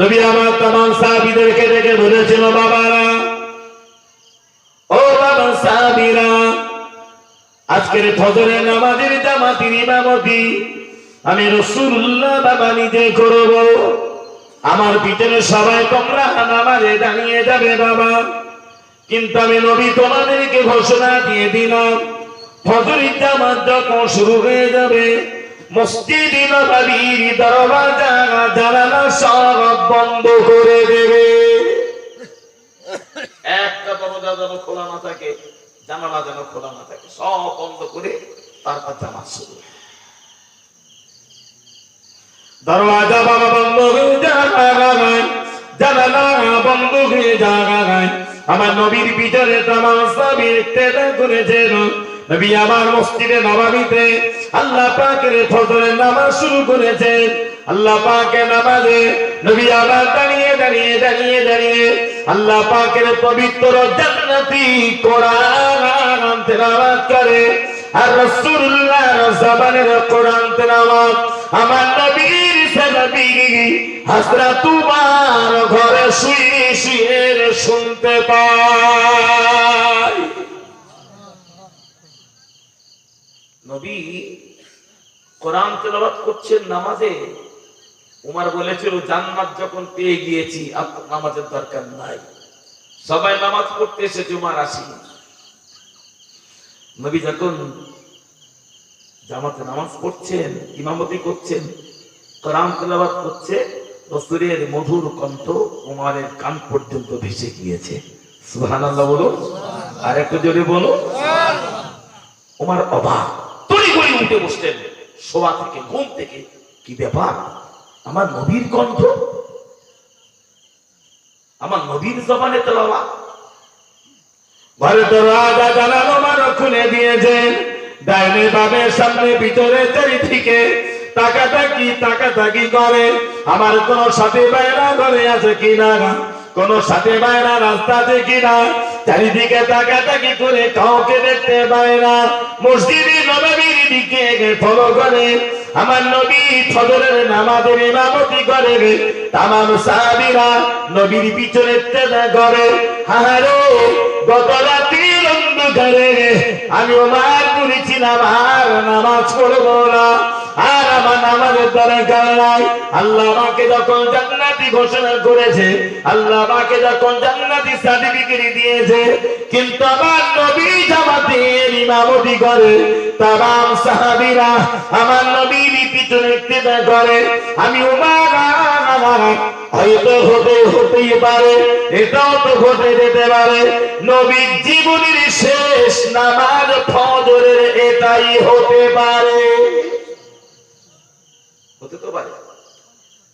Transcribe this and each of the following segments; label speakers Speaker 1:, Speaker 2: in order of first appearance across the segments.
Speaker 1: নবী আমার তামাম সাহাবীদেরকে ডেকে বলেছিল, বাবারা, ও বাবা সাহাবীরা, আজকের ফজরের নামাজের জামাতের ইমামতি আমি রাসূলুল্লাহ বাবা নিজে করব। আমার পিছনে সবাই তোমরা নামাজে দাঁড়িয়ে যাবে বাবা। কিন্তু আমি নবী তোমাদেরকে ঘোষণা দিয়ে দিলাম, ফজরের জামাত যখন শুরু হয়ে যাবে, মসজিদ নববীর দরওয়াজা জানালা সব বন্ধ করে দেবে। একটা দরজা যেন খোলা না থাকে, জানালা যেন খোলা না থাকে, সব বন্ধ করে তারপর জামাত শুরু। দরওয়াজা বাবা বন্ধ হয়ে যাবে, জানালা বন্ধ হয়ে যাবে। আমার নবীর পিছনে তামাম সাহাবী ইক্তেদা করেছেন। নবী আমার মসজিদে নববীতে আল্লাহ পাকের ফজরের নামাজ শুরু করেছেন। আল্লাহ পাকের নামাজে নবী আমার দাঁড়িয়ে দাঁড়িয়ে দাঁড়িয়ে দাঁড়িয়ে আল্লাহ পাকের পবিত্র জান্নাতি কোরআন তেলাওয়াত করে। আর রাসূলুল্লাহর জবানের কোরআন তেলাওয়াত আমার নবীর সাহাবী হযরত উমর ঘরে শুয়ে শুয়ে শুনতে পায়। নবী কোরআন তেলাওয়াত করছেন নামাজে। উমর বলেছিল, জান্নাত যখন পেয়ে গিয়েছি আর নামাজের দরকার নাই, সবাই নামাজ পড়তে এসেছে, উমর আসেনি। নবী যখন জামাতে নামাজ পড়ছেন, ইমামতি করছেন, কোরআন তেলাওয়াত করছে, রাসূলের মধুর কণ্ঠ উমরের কান পর্যন্ত ভেসে গিয়েছে। সুবহানাল্লাহ বলো, আর একটু জোরে বলো। উমর অবাক, তড়ি ঘড়ি উঠে বসলেন শোয়া থেকে, ঘুম থেকে। কি ব্যাপার, আমার নবীর কণ্ঠ, আমার নবীর জবানে তেলাওয়াত। ঘরে দরওয়াজা জানালা মারো খুলে দিয়েছেন। ডাইনে বামে সামনে ভিতরে চারিদিকে তাকাতাকি করে। আমার কোন সাথী ভাইরা ঘরে আছে কিনা, কোন সাথী ভাইরা রাস্তা আছে কিনা, চারিদিকে তাকাতাকি করে কাউকে দেখতে পায় না। মসজিদে নববীর দিকে ফলো করে। আমার নবী ফজরের নামাজের ইমামতি করে। তামাম সাহাবীরা নবীর পিছনে ইক্তেদা করে। হাহারে, গত রাতের অন্ধকারে আমি ওমর বলেছিলাম আর নামাজ পড়বো না, আর আমার নামাজের দরকার নাই। আল্লাহ আমাকে যখন জান্নাতি ঘোষণা করেছে, আল্লাহ আমাকে যখন জান্নাতি সার্টিফিকেট দিয়েছে, কিন্তু আমার নবী জামাতের ইমামতি করে। তামাম সাহাবীরা আমার নবীর পিছনে ইক্তেদা করে। আমি উমর হয়তো হতেই পারে, এটাও তো ঘটে যেতে পারে, নবীর জীবনের শেষ নামাজ ফজরের এটাই হতে পারে। হতে তো পারে।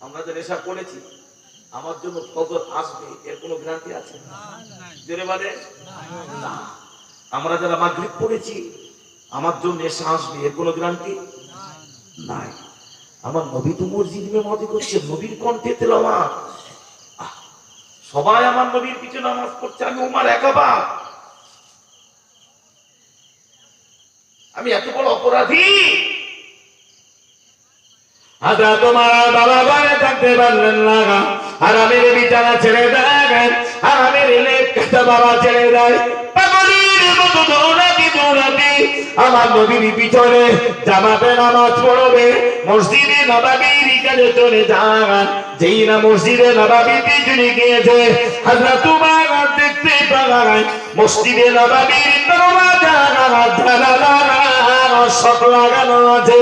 Speaker 1: আমরা যে নেশা করেছি, আমার জন্য ফজর আসবে এর কোনো গ্যারান্টি আছে? জোরে বলে না। আমরা যারা মাগরিব পড়েছি, আমার জন্য নেশা আসবে এর কোনো গ্যারান্টি নাই। আমার নবী তো মসজিদে ইমামতি করছে, নবীর কণ্ঠে তেলাওয়াত। সবাই আমার নবীর পিছনে নামাজ পড়ছে, আমি উমর একা। আমি এত বড় অপরাধী। হযরত ওমর বাবা ঘরে থাকতে পারলেন না, আরামের বিছানা ছেড়ে দেয়, আরামের লেপ কাটা বাবা ছেড়ে দেয়, পাগলের মতো দৌড়াতে দৌড়াতে আমার নবীর পিছনে জামাতে নামাজ পড়বে। মসজিদে নববীর কাছে চলে যান। যেই না মসজিদে নববীতে চলে গিয়েছে, হযরত উমর দেখতে পায় মসজিদে নববীর দরওয়াজা জানালা সব লাগানো আছে।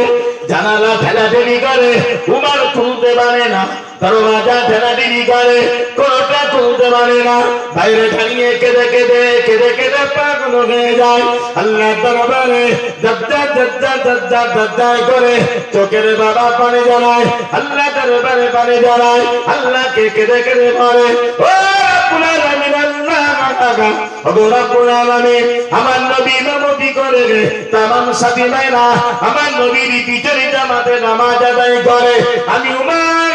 Speaker 1: জানালা ঠেলাঠেলি করে, উমর খুলতে পারে না। দরওয়াজা ঠেলাঠেলি করে, কোনটা খুলতে পারে না। বাইরে দাঁড়িয়ে কেঁদে কেঁদে কেঁদে কেঁদে পাগল হয়ে যায়। আল্লাহ দরবারে দজ্জা করে চোখের বাবা পানি জড়ায়। আল্লাহ দরবারে পানি জড়ায়, আল্লাহকে কেঁদে কেঁদে পড়ে, ও রব্বুল আলামিন, রব্বুল আলামিন, আমার নবী ইমামতি করে। তামাম সাথী ভাইরা আমার নবীর পিছনে জামাতে নামাজ আদায় করে। আমি উমর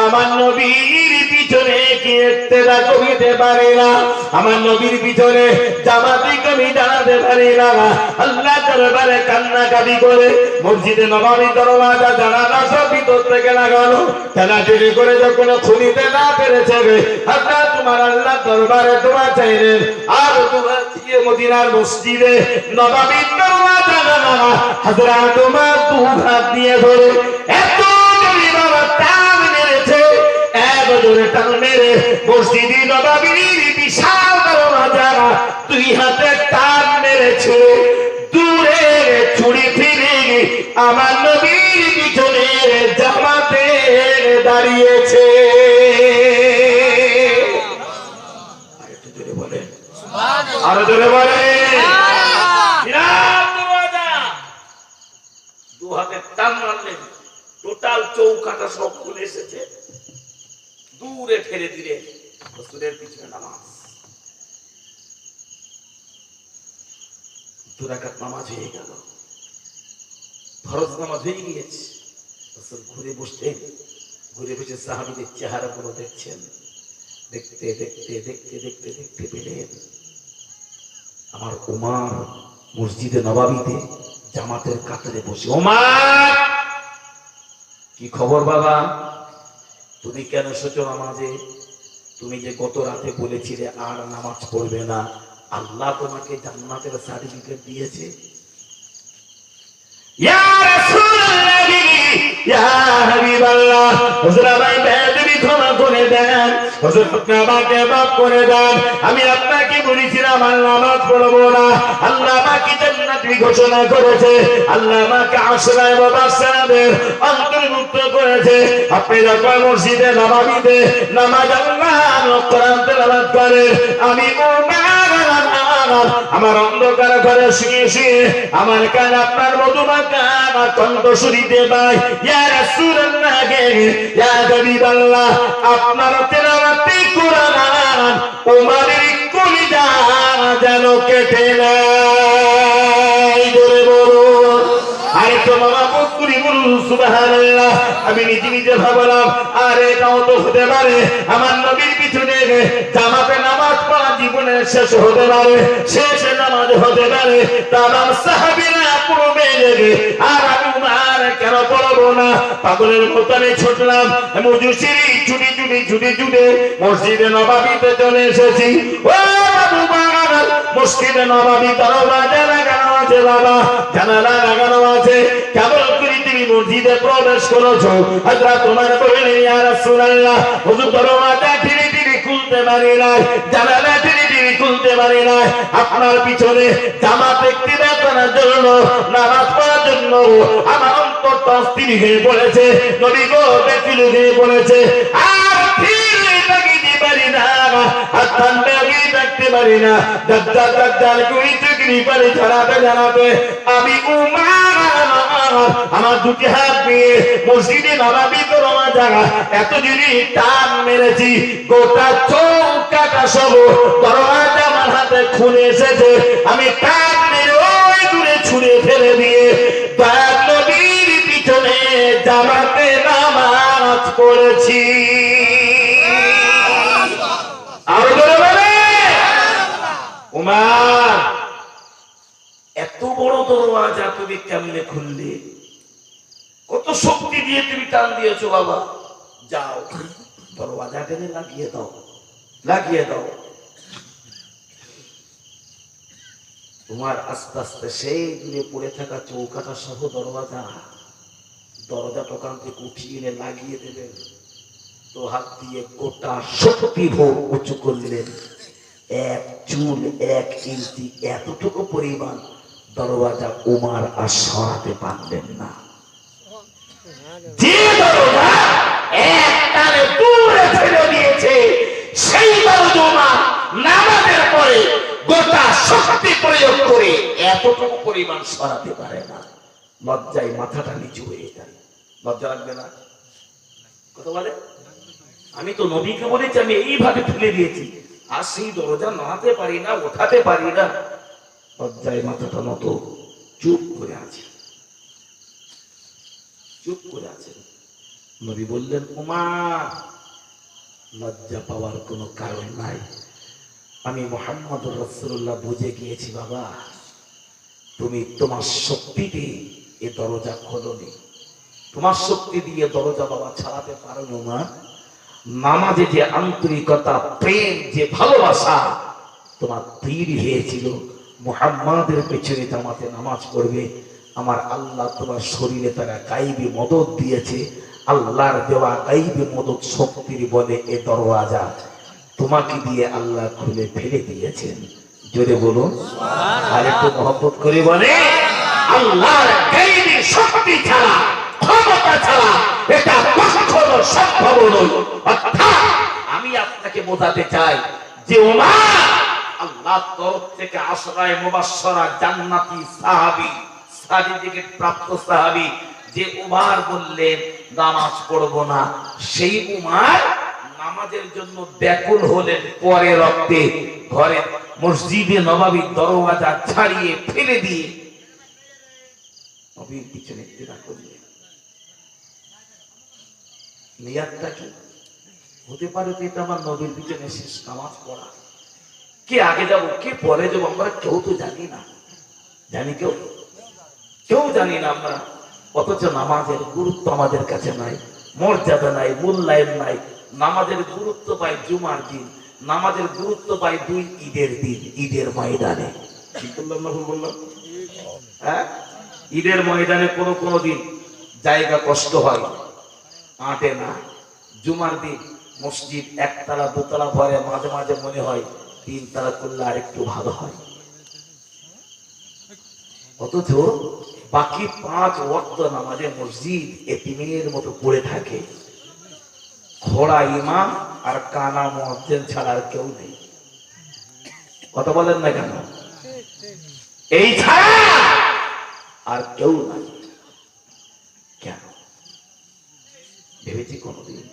Speaker 1: আমার নবীর পিছনে কি ইত্তেদা করিতে পারি না, আমার নবীর পিছনে জামাতি কমি দাঁড়াতে পারি না। আল্লাহ দরবারে কান্নাকাটি করে মসজিদে নববী দরওয়াজা জানালা সব ভিতর থেকে লাগানো, টানাটানি করে যখন খুলিতে না পেরেছে আল্লাহ তোমার আল্লাহ দরবারে দোয়া চাইলেন। আর দোয়া দিয়ে মদিনার মসজিদে নববীর দরওয়াজা জানালা হযরত ওমর দু হাত দিয়ে ধরে এত জোরে বাবা টান মেরেছে, এত জোরে টান মেরে মসজিদে নববীর বিশাল দরওয়াজা দুই হাতে টান মেরেছে, দূরে ছুরি ফিরে আমার নবীর পিছনে জামাতে দাঁড়িয়েছে। আরেকটু জোরে বলে, আরো জোরে বলে। দু হাতে টান মারলেন, টোটাল চৌকাটা সব খুলে এসেছে, দূরে ফেলে দিলে রাসূলের পিছনে নামাজ। দু রাকাত নামাজ হয়ে গেল, ফরজ নামাজ হয়ে গিয়েছে। রাসূল ঘুরে বসলেন, ঘুরে বসে সাহাবীদের চেহারাগুলো দেখছেন। দেখতে দেখতে দেখতে দেখতে দেখতে পেলেন আমার ওমর মসজিদে নববীতে জামাতের কাতারে বসে। ওমর, কি খবর বাবা? তুমি কেন এসেছো নামাজে? তুমি যে গত রাতে বলেছিলে আর নামাজ পড়বে না, আল্লাহ তোমাকে জান্নাতের সার্টিফিকেট দিয়েছে। ইয়া রাসূলুল্লাহ, ইয়া হাবিবাল্লাহ, হুজুর ভাই বেয়াদবি ক্ষমা করে দেন, হুজুর আপনি আমাকে মাফ করে দেন। আমি আপনাকে বলেছিলাম আর নামাজ পড়বো না, আল্লাহ আমাকে জান্নাতি ঘোষণা করেছে, আল্লাহ আমাকে আশরায়ে মুবাশশিরাদের অন্তর্ভুক্ত করেছে। আপনি যখন মসজিদে নববীতে নামাজ আল্লাহর কোরআন তেলাওয়াত করেন, আমি আমার অন্ধকার ঘরে শুয়ে শুয়ে আমার কান আপনার মধুমাখা কণ্ঠ শুনিতে পাই। ইয়া রাসূলুল্লাহ, ইয়া হাবিবাল্লাহ, আপনার তেলাওয়াতে কোরআন ওমরের কলিজা যেন কেটে নেয়। জোরে বলুন, আরেকটু বাবা বকুরি বলুন সুবহানাল্লাহ। আমি নিজে নিজে ভাবলাম আর এটাও তো হতে পারে আমার নবীর পিছনে জামাতে নামাজ পড়া জীবনের শেষ হতে পারে, শেষ নামাজ হতে পারে। তামাম সাহাবীরা পড়বে আর আমি উমার কেন পড়বো না? পাগলের মতো আমি ছুটলাম, মুজুসিরি ছুটি ছুটি ছুটি ছুটে মসজিদে নববীতে চলে এসেছি। ও বাবু বাগান, মসজিদে নববী দরওয়াজা লাগানো আছে বাবা, জানালা লাগানো আছে। কেবল করে তুমি মসজিদে প্রবেশ করেছো, হযরত ওমর বললেন ইয়া রাসূলুল্লাহ, হুজুর দরওয়াজা ধীরে ধীরে খুলতে পারি না, জানালা ধীরে ধীরে খুলতে পারি না। আপনার পিছনে জামাত ইক্তিদা করার জন্য, নামাজ পড়ার জন্য আমার অন্তরটা অস্থির হয়ে পড়েছে, নবী গো ব্যাকুল হয়ে পড়েছে। আর ফিরে তাকিয়ে পারি না, আর ঠান্ডা গিয়ে থাকতে পারি না। দাজ্জাল দাজ্জাল কই চুগলি পারে ছড়াতে জানাতে আমি আমার দুটি হাত দিয়ে মসজিদে নববী দরওয়াজা এত জোরে টান মেরেছি, গোটা চৌকাটা সব দরওয়াজা আমার হাতে খুলে এসেছে। আমি টান মেরে ওই দূরে ছুঁড়ে ফেলে দিয়ে দয়ার নবীর পিছনে জামাতে নামাজ পড়েছি। আর জোরে বলে, ওমর এত বড় দরওয়াজা তুমি কেমনে খুললে? কত শক্তি দিয়ে তুমি টান দিয়েছো বাবা। যাও দরওয়াজা টেনে লাগিয়ে দাও, লাগিয়ে দাও। তোমার আস্তে আস্তে সেই দূরে পড়ে থাকা চৌকাটা সহ দরজা টোকান থেকে উঠিয়ে এনে লাগিয়ে দেবেন। তো হাত দিয়ে গোটা শক্তি ভোগ উঁচু করলেন, এক চুল এক ইঞ্চি এতটুকু পরিমাণ দরওয়াজা ওমর আর সরাতে পারলেন না। যে দরজা এক টানে দূরে ছেড়ে দিয়েছে, সেই দরজা ওমর নামাজের পরে গোটা শক্তি প্রয়োগ করে এতটুকু পরিমাণ সরাতে পারে না। লজ্জায় মাথাটা নিচু হয়ে যায়। লজ্জা লাগবে না? কথা বলে, আমি তো নবীকে বলেছি আমি এইভাবে ফেলে দিয়েছি, আর সেই দরজা নামাতে পারি না, ওঠাতে পারি না। লজ্জায় মাথাটা নত, চুপ করে আছে, চুপ করে আছে। নবী বললেন ওমর লজ্জা পাওয়ার কোনো কারণ নাই। আমি মুহাম্মদুর রাসূলুল্লাহ বুঝে গিয়েছি বাবা, তুমি তোমার শক্তি দিয়ে এ দরজা খোলনি, তোমার শক্তি দিয়ে দরজা বাবা ছাড়াতে পারো না। নামাজে যে আন্তরিকতা, প্রেম, যে ভালোবাসা তোমার তৈরি হয়েছিল মুহাম্মাদের পেছনে জামাতে নামাজ পড়বে, আমার আল্লাহ তোমার শরীরে তারা গাইবি মদত দিয়েছে। আল্লাহর দেওয়া গাইবি মদত শক্তির বলে এ দরওয়াজা তোমাকে দিয়ে আল্লাহ খুলে ফেলে দিয়েছেন। জোরে বলুন আর একটু মহব্বত করে বলে, আল্লাহর গাইবি শক্তি ছাড়া, ক্ষমতা ছাড়া এটা কখনো সম্ভব নয়। অর্থাৎ আমি আপনাকে বোঝাতে চাই যে ওমর আল্লাহর তরফ থেকে আশরায়ে মুবাশশারা জান্নাতি সাহাবী, সার্টিফিকেট প্রাপ্ত সাহাবী, যে ওমর বললেন নামাজ পড়বো না, সেই ওমর নামাজের জন্য ব্যাকুল হলেন পরে রক্তে, ঘরে মসজিদে নববীর দরওয়াজা ছাড়িয়ে ফেলে দিয়ে নবীর পিছনে ইত্তেদা করলেন। নিয়াতটা কি হতে পারে? এটা আমার নবীর পিছনে শেষ নামাজ পড়া। কে আগে যাব কে পরে যাব আমরা কেউ তো জানি না, জানি কেউ জানি না আমরা। অথচ নামাজের গুরুত্ব আমাদের কাছে নাই, মর্যাদা নাই, মূল্যায়ন নাই। নামাজের গুরুত্ব পাই জুমার দিন, নামাজের গুরুত্ব পাই 2 ঈদের দিন, ঈদের ময়দানে। ঠিক বললাম না ভুল বললাম? হ্যাঁ, ঈদের ময়দানে কোনো দিন জায়গা কষ্ট হয়, আঁটে না। জুমার দিন মসজিদ একতলা দোতলা ভরে, মাঝে মাঝে মনে হয় 3 তলা করলে আর একটু ভালো হয়। অথচ বাকি 5 ওয়াক্ত নামাজে মসজিদ এতিমের মতো পড়ে থাকে। খোড়া ইমাম আর কানা মুয়াজ্জিন ছাড়া আর কেউ নেই। কথা বলেন না কেন? এই ছাড়া আর কেউ নাই। কেন ভেবেছি কোনদিন?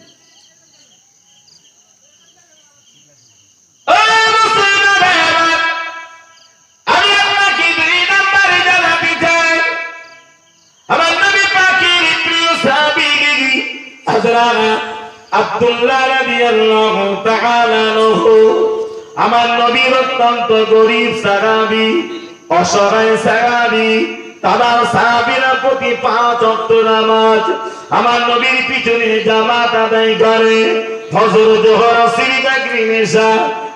Speaker 1: আব্দুল্লাহ রাদিয়াল্লাহু তাআলা আনহু আমার নবীর অত্যন্ত গরীব সাহাবী, অসহায় সাহাবী। তার সাহাবীরা প্রতি 5 ওয়াক্ত নামাজ আমার নবীর পিছনে জামাত আদায় করে। ফজর, যোহর, আসর, মাগরিব, ইশা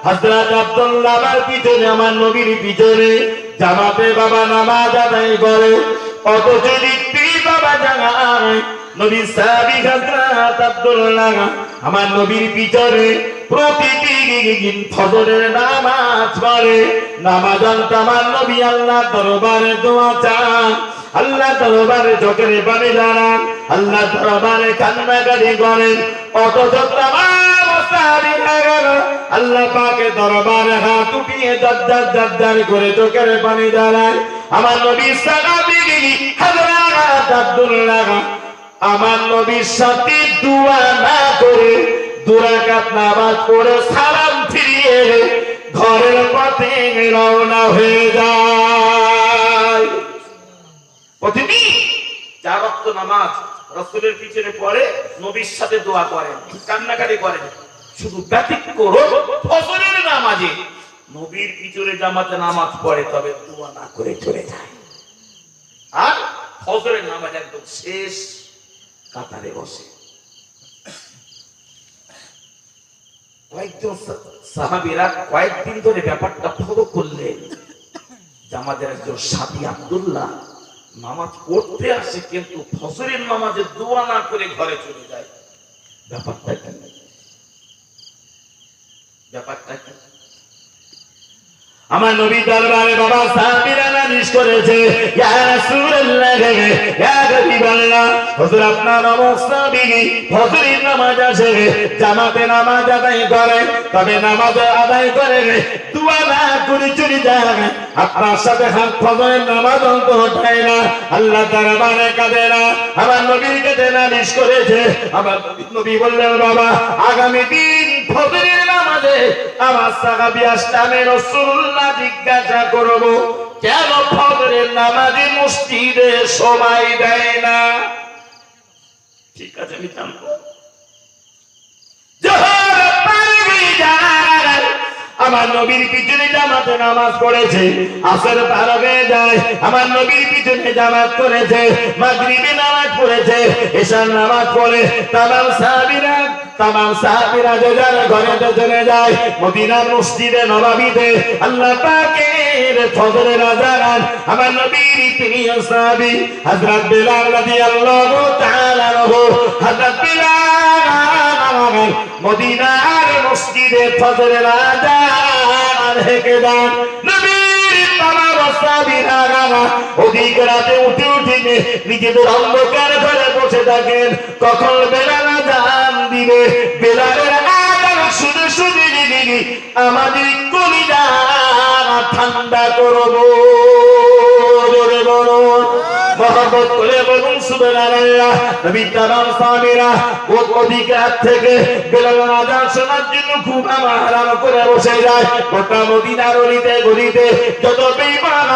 Speaker 1: হযরত আব্দুল্লাহর পিছনে, আমার নবীর পিছনে জামাতে বাবা নামাজ আদায় করে। অথচ দেখতে বাবা জানায় নবী সাহাবী হযরত আব্দুল্লাহ আমার নবীর পিছনে প্রতিদিন ফজরের নামাজ পড়ে। নামাজ আনতে আমার নবী আল্লাহ দরবারে দোয়া চান, আল্লাহ দরবারে চোখের পানি ঝরান, আল্লাহ দরবারে কান্নাকাটি করেন। অথচ আল্লাহ পাকের দরবারে হাত উঠিয়ে জাজ্জার করে চোখের পানি ঝরায়। আমার নবী সাহাবী হযরত আব্দুল্লাহ আমার নবীর সাথে দোয়া না করে 2 রাকাত নামাজ পড়ে সালাম ফিরিয়ে ঘরের পথে রওনা হয়ে যায়। প্রতিদিন 4 ওয়াক্ত নামাজ রাসূলের পিছনে পড়ে, নবীর সাথে দোয়া করেন, কান্নাকাটি করেন। শুধু ব্যতিক্রম ফজরের নামাজে নবীর পিছনে জামাতে নামাজ পড়ে, তবে দোয়া না করে চলে যায়। আর ফজরের নামাজ একদম শেষ কাতারে বসে। কয়েকজন সাহাবীরা কয়েকদিন ধরে ব্যাপারটা ফলো করলেন যে আমাদের একজন সাথী আব্দুল্লাহ নামাজ পড়তে আসে, কিন্তু ফজরের নামাজে দোয়া না করে ঘরে চলে যায়। ব্যাপারটা কি? আমার নবী দরবারে বাবা সাহাবীরা নালিশ করেছে, ইয়া রাসূলুল্লাহ, ইয়া হাবিবাল্লাহ, হুজুর আপনার অবস্থা বিগি ফজরের নামাজ আসে, জামাতে নামাজ আদায় করে, তবে নামাজ আদায় করে দোয়া না করে চলে যায়। আপনার সাথে হাত ফজরের নামাজ অন্ত ওঠায় না, আল্লাহ দরবারে কাঁদে না। আমার নবীর কাছে নালিশ করেছে। আমার নবী বললেন, বাবা আগামী দিন ফজরের নামাজে আমার সাহাবী আসলামে রাসূলুল্লাহ জিজ্ঞাসা করব, কেন ফজরের নামাজে মসজিদে সময় দেয় না? ঠিক আছে, আমি জানবো। জোহর আমার নবীর পিছনে জামাতে নামাজ পড়েছে, আসর পার হয়ে যায় আমার নবীর পিছনে জামাত করেছে, মাগরিবে নামাজ পড়েছে, এশার নামাজ পড়ে তামাম সাহাবীরা যে যার ঘরেতে চলে যায়। মদিনার মসজিদে নববীতে আল্লাহ পাকের ফজরের আযান আমার নবীর প্রিয় সাহাবী হযরত বিলাল রাদিয়াল্লাহু তাআলা আনহু, হযরত বিলাল মদিনার মসজিদে ফজরের আযান হেঁকে দেন। নবীর তামাম সাহাবীরা অধিক রাতে উঠে নিজেদের অন্ধকার ঘরে বসে থাকেন, কখন বেলাল আযান দিবে। বেলালের আযান শুনে শুনে আমাদের কলিজা ঠান্ডা করবো, জোরে বলুন মহব্বত করে বলুন সুবহানাল্লাহ। নবী তামাম সাহাবীরা অধিক রাত থেকে বেলালের আযান শোনার জন্য খুব আরাম করে বসে যায়। গোটা মদিনার অলিতে গলিতে যত বেঈমান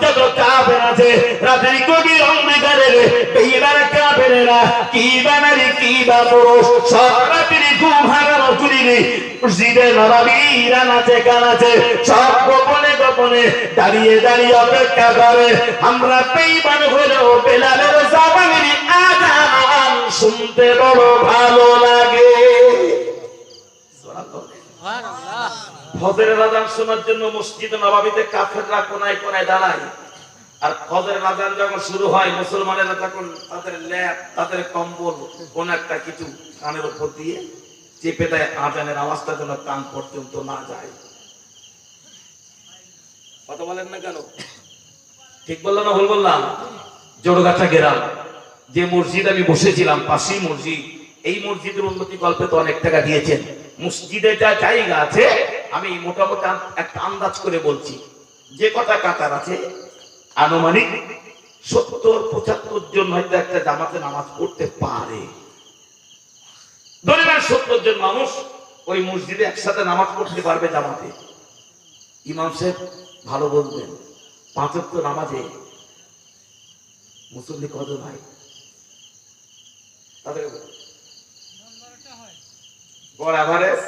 Speaker 1: যত কাফের আছে, রাতের গভীর অন্ধকারে বেঈমান কাফেরেরা কি বানারি কি বা পুরুষ সব রাতের ঘুম হারাম করিনি মসজিদে নববীরা নাচে কানাচে, সব গোপনে গোপনে দাঁড়িয়ে দাঁড়িয়ে অপেক্ষা করে। আমরা বেঈমান হলেও বেলালের জবানের আযান শুনতে বড় ভালো লাগে। সুবহানাল্লাহ। ফজরের আযান শোনার জন্য মসজিদে নববীতে কাফেররা কোনায় কোনায় দাঁড়ায়, আর ফজরের আযান যখন শুরু হয় মুসলমানেরা তখন তাদের ল্যাপ তাদের কম্বল কোন একটা কিছু কানের উপর দিয়ে চেপে দেয়, আযানের আওয়াজটা যেন কান পর্যন্ত না যায়। কথা বলেন না কেন? ঠিক বললাম না ভুল বললাম? জোড়গাছা গ্রাম যে মসজিদ আমি বসেছিলাম পাশেই মসজিদ, এই মসজিদের উন্নতি কল্পে তো অনেক টাকা দিয়েছেন। মসজিদে যা জায়গা আছে আমি মোটামুটি একটা আন্দাজ করে বলছি, যে কটা কাতার আছে আনুমানিক 70-75 জন হয়তো একটা জামাতে নামাজ পড়তে পারে। ধরে নেন 70 জন মানুষ ওই মসজিদে একসাথে নামাজ পড়তে পারবে জামাতে। ইমাম সাহেব ভালো বলবেন 5 ওয়াক্ত নামাজে মুসল্লি কত ভাই? গড় এভারেজ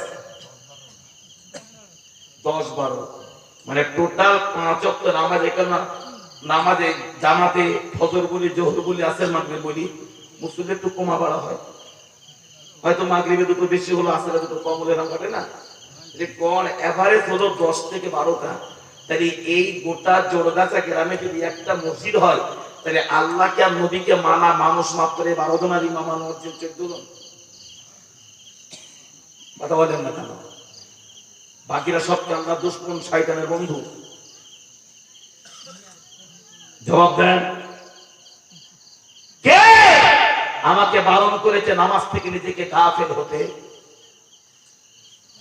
Speaker 1: 10-12, মানে টোটাল 5 ওয়াক্ত নামাজ এখানে নামাজে জামাতে ফজর বলি জোহর বলি আসর মাগরিব বলি মুসল্লি একটু কমা বাড়া হয়, হয়তো মাগরিবে দুটো বেশি হলো আসরে দুটো কম হলে ঘটে না, যে গড় এভারেজ হলো 10 থেকে 12টা। তাহলে এই গোটা জোড়গাছা গ্রামে যদি একটা মসজিদ হয় তাহলে আল্লাহকে আর নবীকে মানা মানুষ মাত্র 12 জন আর ইমাম আর মসজিদ 14 জন। কথা বলেন না কেন? বাকিরা সব আল্লাহ দুশমন শয়তানের বন্ধু। জবাব দেন, কে আমাকে বারণ করেছে নামাজ থেকে নিজেকে গাফেল হতে?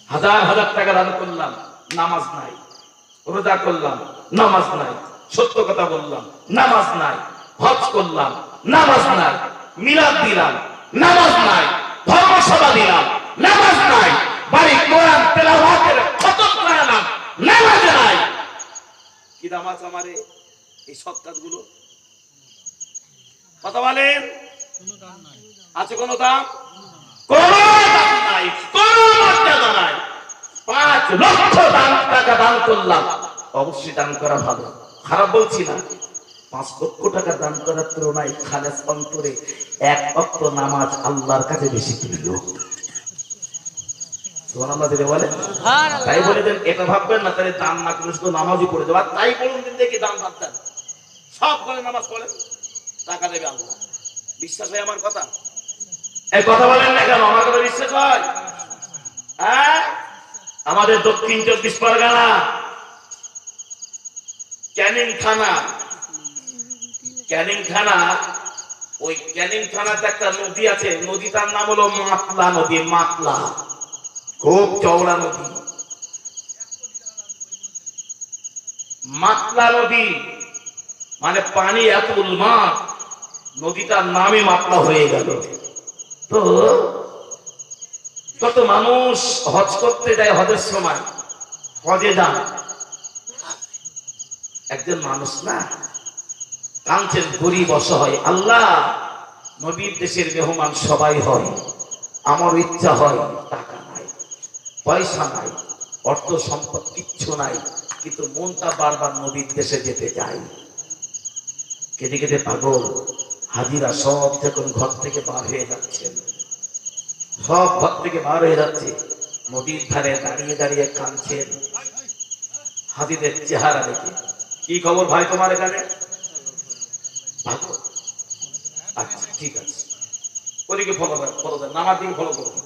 Speaker 1: হাজার হাজার টাকা দান করলাম, নামাজ নাই। রোজা করলাম, নামাজ নাই। সত্য কথা বললাম, নামাজ নাই। হজ করলাম, নামাজ নাই। মিলাদ দিলাম, নামাজ নাই। ধর্মসভা দিলাম, নামাজ নাই। বাড়ি কোরআন তেলাওয়াতের খতম করালাম, নামাজ নাই। কি নামাজ আমারে এই সব কাজগুলো? কথা বলেন, আছে কোনো দাম? কোনো দাম নাই, কোনো মর্যাদা নাই। 5 লক্ষ টাকা দান করলাম, অবশ্যই দান করা ভালো, খারাপ বলছি না। 5 লক্ষ টাকা দান করার তুলনায় খালেস অন্তরে 1 ওয়াক্ত নামাজ আল্লাহর কাছে বেশি প্রিয়। সুবহানাল্লাহ দিলে বলে। তাই বলে দেন, এটা ভাববেন না তাহলে দান না করে শুধু নামাজই পড়ে যাবে। তাই বলুন দিন দেখি দান বাদ দেন, সব করে নামাজ পড়েন, টাকা দেবে আল্লাহ। বিশ্বাস হয় আমার কথা? এই কথা বলেন না কেন? আমার কথা বিশ্বাস হয়? হ্যাঁ, আমাদের দক্ষিণ 24 পরগনা ক্যানিং থানা, ওই ক্যানিং থানাতে একটা নদী আছে, নদীটার নাম হলো মাতলা নদী। মাতলা খুব চওড়া নদী। মাতলা নদী মানে পানি এত উন্মাদ, নদীটার নামই মাতলা হয়ে গেল। তো কত মানুষ হজ করতে যায়, হজের সময় হজে যান, একজন মানুষ না কাঁদছেন, গরিব অসহায়, আল্লাহ নবীর দেশের মেহমান সবাই হয়, আমার ইচ্ছা হয় টাকা নাই, পয়সা নাই, অর্থ সম্পদ কিচ্ছু নাই, কিন্তু মনটা বারবার নবীর দেশে যেতে চায়। কেটে কেটে পাগল। হাজিরা সব যখন ঘর থেকে বার হয়ে যাচ্ছেন, সব ঘর থেকে বার হয়ে যাচ্ছে, নদীর ধারে দাঁড়িয়ে দাঁড়িয়ে কাঁদছেন। হাজিদের চেহারা দেখে, কি খবর ভাই তোমার এখানে? পাগল। আচ্ছা ঠিক আছে, ওদিকে ফলো দেন, নামার দিকে ফলো করুন।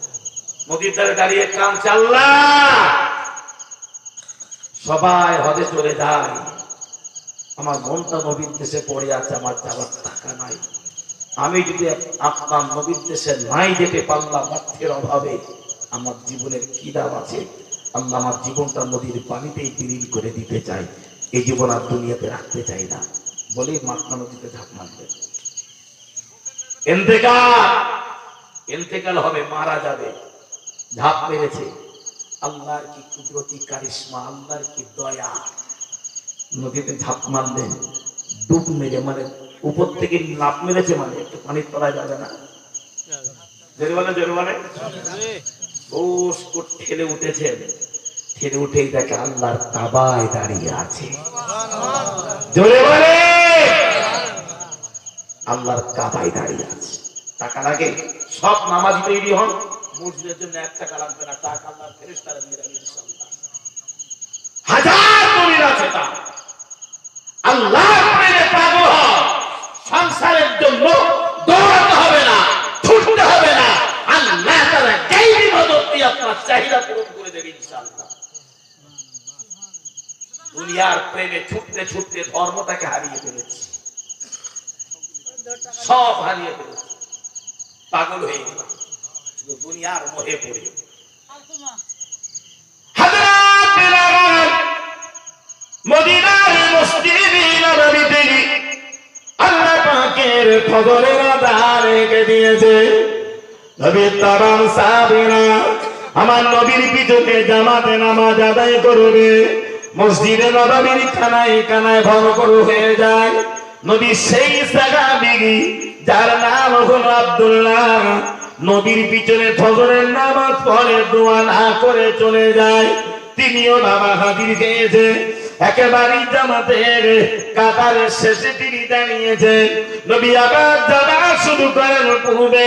Speaker 1: নদীর ধারে দাঁড়িয়ে কাঁদছে, আল্লাহ সবাই হজে চলে যায়, আমার মনটা নবীর দেশে পড়ে আছে, আমার যাওয়ার টাকা নাই। আমি যদি আপনার নবীর দেশে নাই যেতে পারলাম অর্থের অভাবে, আমার জীবনের কি দাম আছে? আল্লাহ আমার জীবনটা নদীর পানিতেই বিলীন করে দিতে চাই, এই জীবন আর দুনিয়াতে রাখতে চাই না বলেই মাতনা নদীতে ঝাঁপ মারলেন। ইন্তেকাল হবে, মারা যাবে, ঝাঁপ মেরেছে। আল্লাহর কি কুদরতি কারিশমা, আল্লাহর কি দয়া, নদীতে ঝাঁপ মারলেন। ডুব মেরে, মানে উপর থেকে লাফ মেরেছে, মানে একটু পানির তলায় যাবে না, জোরে ঠেলে উঠেছেন। ঠেলে উঠেই দেখে আল্লাহর কাবায় দাঁড়িয়ে আছে। জোরে বলে, আল্লাহর কাবায় দাঁড়িয়ে আছে। টাকা লাগে? সব নামাজ তৈরি হন, মসজিদের জন্য 1 টাকা লাগবে না, টাকা আল্লাহর ফেরেশতারা দিয়ে দেবে ইনশাআল্লাহ। হাজার দলিল আছে তা। আল্লাহর প্রেমে পাগল হও, সংসারের জন্য দৌড়াতে হবে না, ছুটতে হবে না, আল্লাহ তাআলা গায়বী মদত দিয়ে আপনার চাহিদা পূরণ করে দেবে ইনশাআল্লাহ। দুনিয়ার প্রেমে ছুটতে ছুটতে ধর্মটাকে হারিয়ে ফেলেছি, সব হারিয়ে ফেলেছি, পাগল হয়ে গেলাম শুধু দুনিয়ার মোহে পড়ে। মদিনার মসজিদে নববীতে আল্লাহ পাকের ফজরের আযান রেখে দিয়েছে। নবীর তামাম সাহাবীরা আমার নবীর পিছনে জামাতে নামাজ আদায় করবে। মসজিদে নববীর কানায় কানায় ভরপুর হয়ে যায়। নবী সেই সাহাবী যার নাম হলো আব্দুল্লাহ, নবীর পিছনে ফজরের নামাজ পড়ে দোয়া না করে চলে যায়। তিনিও বাবা হাজির হয়েছে, একেবারে জামাতের কাতারের শেষে তিনি দাঁড়িয়েছেন। নবী আবার যারা শুরু করেন পূর্বে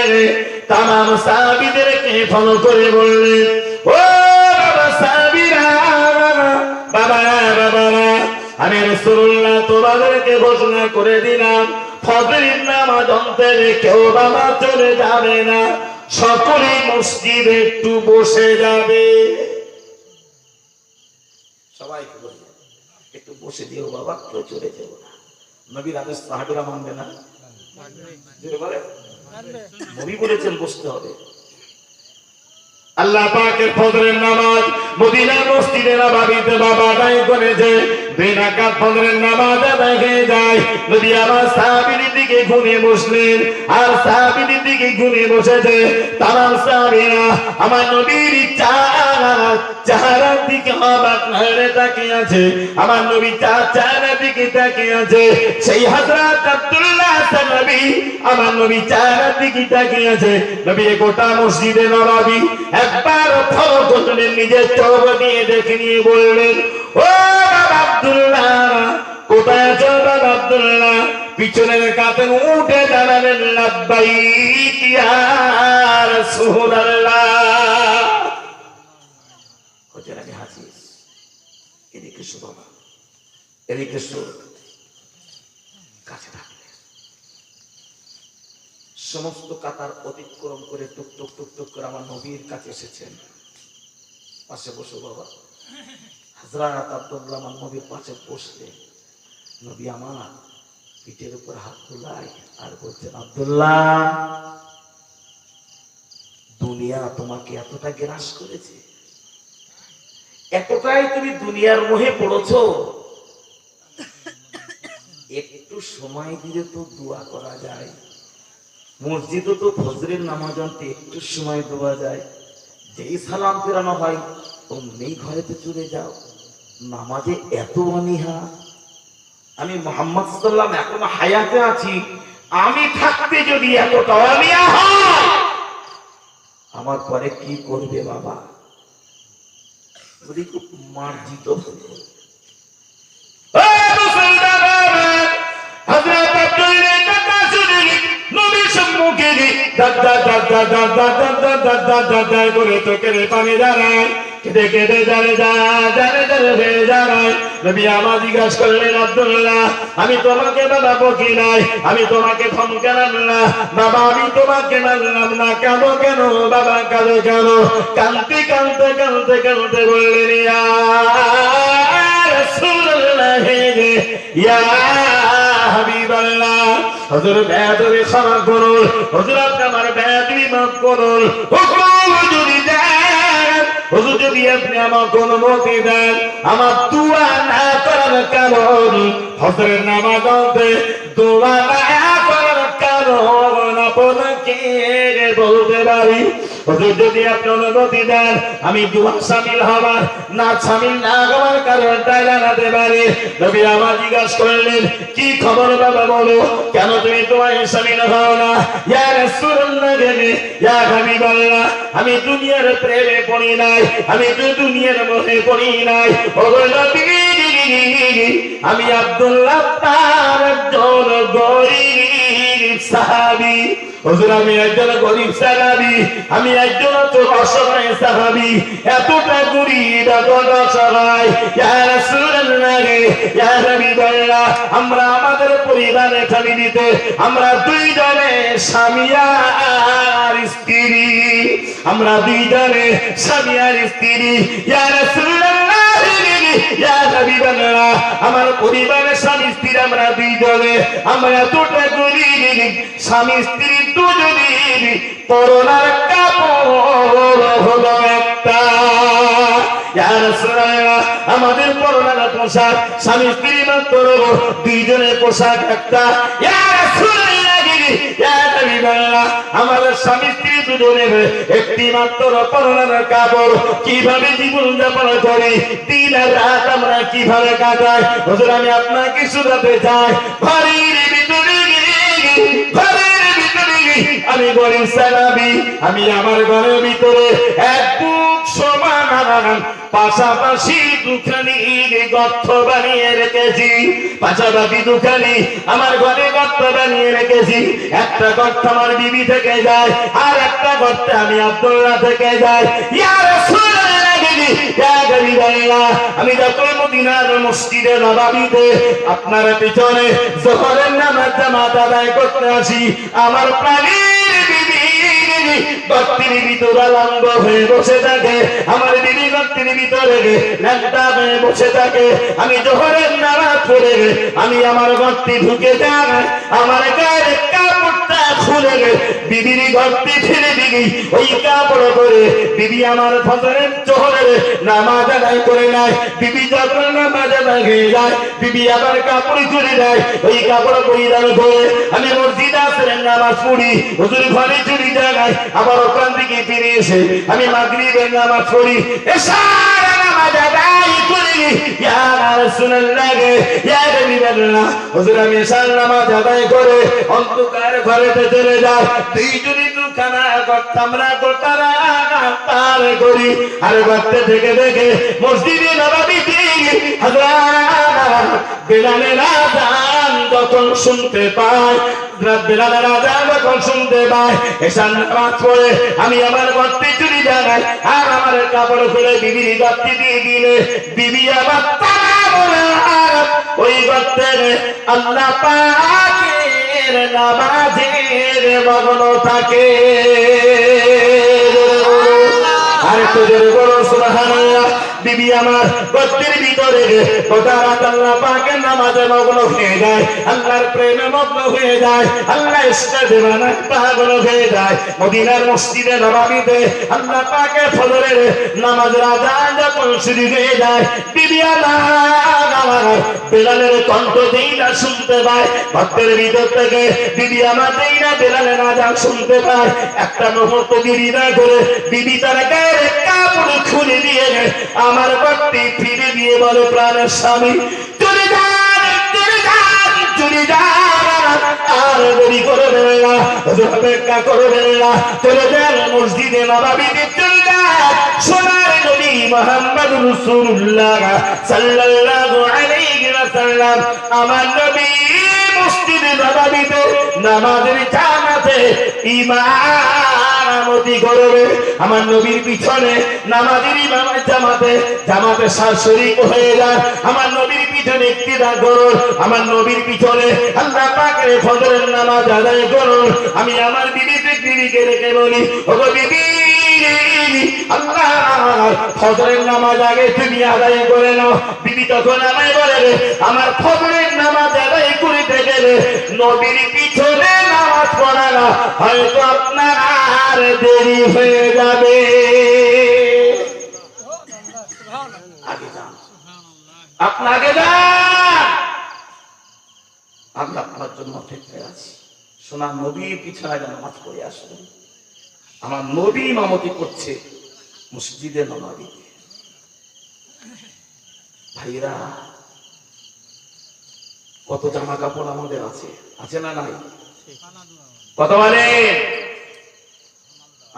Speaker 1: তামাম সাহাবীদেরকে ফলো করে বললেন, ও বাবা সাহাবীরা, বাবারা, আমি রাসূলুল্লাহ তোমাদেরকে ঘোষণা করে দিলাম, ফজরের নামাজ অন্তরে কেউ বাবা চলে যাবে না, সকলেই মসজিদে একটু বসে যাবে। সবাইকে বললেন একটু বসে দিও বাবা, কেউ চলে যাব না। নবীর আদেশ সাহাবীরা মানবে না, নবী বলেছেন বসতে হবে। আল্লাহ পাকের ফজরের নামাজ মদিনা মসজিদে নববীতে বাবা আদায় করেছে। 2 রাকাত ফজরের নামাজ আদায় হয়ে যায়। নবী আমার সাহাবীর দিকে ঘুরে বসলেন, আর সাহাবীর দিকে ঘুরে বসেছে তামাম সাহাবীরা আমার নবীর চেহারার দিকে অবাক হয়ে তাকিয়ে আছে। আমার নবী চেহারার দিকে তাকিয়ে আছে। সেই হযরত আব্দুল্লাহ সাহাবী আমার নবী চেহারার দিকে তাকিয়ে আছে। নবী গোটা মসজিদে নববী একবার ফলো করলেন, নিজের চোখ দিয়ে দেখে নিয়ে বললেন, ও বাবা আব্দুল্লাহ, কোথায় আছো বাবা আব্দুল্লাহ? পিছনের কাতেন উঠে দাঁড়ালেন, লাব্বাইক ইয়া রাসূলুল্লাহ। হযরত আলী হাজির, এদিকে এসো বাবা, এদিকে এসো। কাছে থাকলেন, সমস্ত কাতার অতিক্রম করে টুক টুক টুক টুক করে আমার নবীর কাছে এসেছেন। পাশে বসো বাবা। হযরত আব্দুল্লাহ আমার নবীর পাশে বসলেন। নবী আমার পিঠের উপর হাত বুলাই আর বলছেন, আব্দুল্লাহ, দুনিয়া তোমাকে এতটা গ্রাস করেছে, এতটাই তুমি দুনিয়ার মোহে পড়েছো, একটু সময় দিলে তো দোয়া করা যায়, মসজিদে তো ফজরের নামাজ আনতে একটু সময় দেওয়া যায়, যেই সালাম ফেরানো হয় অমনি ঘরেতে চলে যাও, নামাজে এত অনীহা। আমি মুহাম্মদ সাল্লাল্লাহু আলাইহি ওয়াসাল্লাম এখনো হায়াতে আছি, আমি থাকতে যদি এতটা অনীহা হয়, আমার পরে কি করবে বাবা? খুব মার্জিত করে চোখের পানি দাঁড়ায় কেটে কেটে নবী আমার জিজ্ঞাসা করলেন আব্দুল্লাহ আমি তোমাকে বাবা বকি নাই আমি তোমাকে ধমকালাম না বাবা আমি তোমাকে মানলাম না কেন কেন বাবা কাঁদো কেন কাঁদতে কাঁদতে কাঁদতে কাঁদতে বললেন ইয়া রাসূলুল্লাহ ইয়া হাবিবাল্লাহ হুজুর বেয়াদবি ক্ষমা করুন হুজুর আপনি আমার বেয়াদবি মাফ করুন হুকুম যদি দেন হুজুর যদি আপনি আমাকে অনুমতি দেন আমার দোয়া না করার কারণ হুজুরের নামাজ হবে দোয়া না করার কারণ আপনাকে বলতে পারি হুজুর যদি আপনি অনুমতি দেন আমি দোয়া শামিল হবার না শামিল না হওয়ার কারণটা জানাতে পারি নবী আমার জিজ্ঞাসা করলেন কি খবর বাবা বলো কেন তুমি দোয়ায় শামিল হও না ইয়া রাসূলুল্লাহ ইয়া হাবিবাল্লাহ আমি দুনিয়ার প্রেমে পড়ি নাই আমি তো দুনিয়ার মোহে পড়ি নাই ও নবী আমি আব্দুল্লাহ তার একজন গরীব সাহাবী হুজুর আমি একজন গরীব সাহাবী আমি একজন অসহায় সাহাবী এতটা গরীব এতটা অসহায় ইয়া রাসূলুল্লাহ ইয়া হাবিবাল্লাহ আমরা আমাদের পরিবারে ফ্যামিলিতে আমরা দুইজনে স্বামী আর স্ত্রী আমরা দুইজনে স্বামী আর স্ত্রী ইয়া রাসূলুল্লাহ ইয়া হাবিবাল্লাহ আমার পরিবারের স্বামী স্ত্রী আমরা দুইজনে আমরা এতটা গরীব স্বামী স্ত্রী দুজনের পরনার কাপড় হলো একটা ইয়া রাসূলুল্লাহ আমাদের পরনার পোশাক স্বামী স্ত্রী মাত্র দুইজনের পোশাক একটা ইয়া রাসূলুল্লাহ ইয়া হাবিবাল্লাহ আমাদের স্বামী স্ত্রী দুজনের একটি মাত্র পরনার কাপড় কিভাবে জীবন যাপন করি দিন আর রাত আমরা কিভাবে কাটাই হুজুর আমি আপনাকে শুনাতে চাই বাড়ির ভিতরে আমি গরীব সাহাবী আমি আমার ঘরের ভিতরে এক বুক সমান পাশাপাশি দুখানি গর্ত বানিয়ে রেখেছি পাশাপাশি দুখানি আমার ঘরে গর্ত বানিয়ে রেখেছি একটা গর্ত আমার বিবি থেকে যায় আর একটা গর্তে আমি আব্দুল্লাহ থেকে যাই ইয়া রাসূলুল্লাহ ইয়া হাবিবাল্লাহ আমি যখন মদিনার মসজিদে নববীতে আপনার পিছনে যোহরের নামাজ জামাত আদায় করতে আসি আমার প্রাণের বিবি গর্তের ভিতরে লম্ব হয়ে বসে থাকে আমার বিবি গর্তের ভিতরে ল্যাংটা হয়ে বসে থাকে আমি যোহরের নামাজ পড়ে আমি আমার গর্তে ঢুকে যাই আমার গায়ের কাপড়টা খুলে বিবির গর্তে ফেলে দিই ওই কাপড় করে বিবি আমার ফজরের যোহরের নামাজ আদায় করে নেয় বিবি যখন নামাজ আদায় হয়ে যায় বিবি আবার কাপড় চলে যায় ওই কাপড় পরিধান করে আমি মসজিদে আসরের নামাজ পড়ি হুজুর ঘরে চলে যায় আবার ওখান থেকে ফিরে এসে আমি মাগরিবের নামাজ পড়ি এশার নামাজ আদায় করি ইয়া রাসূলুল্লাহ ইয়া হাবিবাল্লাহ হুজুর আমি এশার নামাজ আদায় করে অন্ধকার ঘরেতে চলে যাই দুইজনই দুখানা গর্ত আমরা গোটারা তার করি আর গর্তে থেকে দেখে মসজিদে নববীতে হযরত বেলালের আযান যখন শুনতে পায় বেলালের আযান যখন শুনতে পায় এশার নামাজ পড়ে আমি আমার গর্তে চলে যাই আর আমার কাপড় খুলে বিবির গর্তে দিয়ে দিলে বিবি আবার ওই গর্তে আল্লাহ পাকের নামাজের মগ্ন থাকে আর তোদের বড় সুবহানাল্লাহ বিবি আমার গর্তের ভিতরে গোটা রাত আল্লাহ পাকের নামাজে মগ্ন হয়ে যায় আল্লাহর প্রেমে মগ্ন হয়ে যায় আল্লাহ ইশকের দিওয়ানায় পাগল হয়ে যায় মদিনার মসজিদে নববীতে আল্লাহ পাকের ফজরের নামাজের আযান যখন শুরু হয়ে যায় বিবি আমার বেলালের কণ্ঠ যেই না শুনতে পায় গর্তের ভিতর থেকে বিবি আমার যেই না বেলালের আযান শুনতে পায় একটা মুহূর্ত দেরি না করে বিবি তার গায়ের কাপড় খুলে দিয়ে আমার গর্তে ফিরে দিয়ে বলে প্রাণের স্বামী চলে যান আর দেরি করবে না অপেক্ষা করবে না চলে যান মসজিদে নববীতে চলে যান সোনার নবী মুহাম্মদ রাসূলুল্লাহ সাল্লাল্লাহু আলাইহি ওয়াসাল্লাম আমার নবী মসজিদে নববীতে নামাজের জামাতে ইমামতি করবে আমার নবীর পিছনে নামাজের ইমামের জামাতে শরীক হয়ে যায় আমার নবীর পিছনে ইক্তিদা করুন আমার নবীর পিছনে আল্লাহ পাকের ফজরের নামাজ আদায় করুন আমি আমার বিবিকে রেখে বলি ওগো বিবি আল্লাহ ফজরের নামাজ আগে তুমি আদায় করে নাও বিবি তখন আমায় বলে আমার ফজরের নামাজ আদায় করতে গেলে নবীর পিছনে নামাজ পড়া না হয়তো আপনার দেরি হয়ে যাবে আগে যান আপনাকে যান আমরা আপনার জন্য অপেক্ষায় আছি সোনার নবীর পিছনে নামাজ পড়ে আসবেন আমার নবী ইমামতি করছে মসজিদে নববীতে ভাইরা কত জামা কাপড় আমাদের আছে না নাই কত বলেন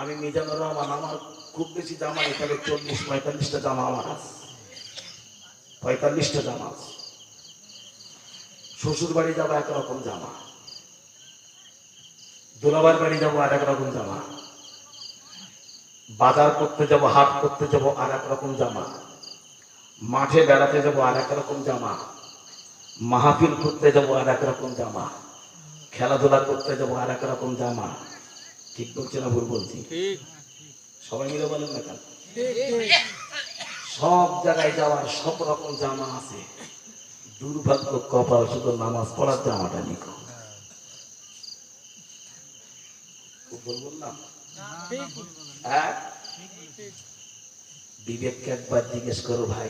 Speaker 1: আমি মিজানুর রহমান আমার খুব বেশি জামা এখানে 40-45টা জামা আমার আছে 45টা জামা আছে শ্বশুর বাড়ি যাবো একরকম জামা দুলাবার বাড়ি যাবো আর একরকম জামা বাজার করতে যাব হাট করতে যাব আর একরকম জামা মাঠে বেড়াতে যাব আর একরকম জামা মাহফিল করতে যাব আর একরকম জামা খেলাধুলা করতে যাব আর একরকম জামা ঠিক বলছি না ভুল বলছি সবাই মিলে বলেন না কেন সব জায়গায় যাওয়ার সব রকম জামা আছে দুর্ভাগ্য কপাল শুধু নামাজ পড়ার জামাটা নিকো বললাম হ্যাঁ বিবেককে একবার জিজ্ঞেস করো ভাই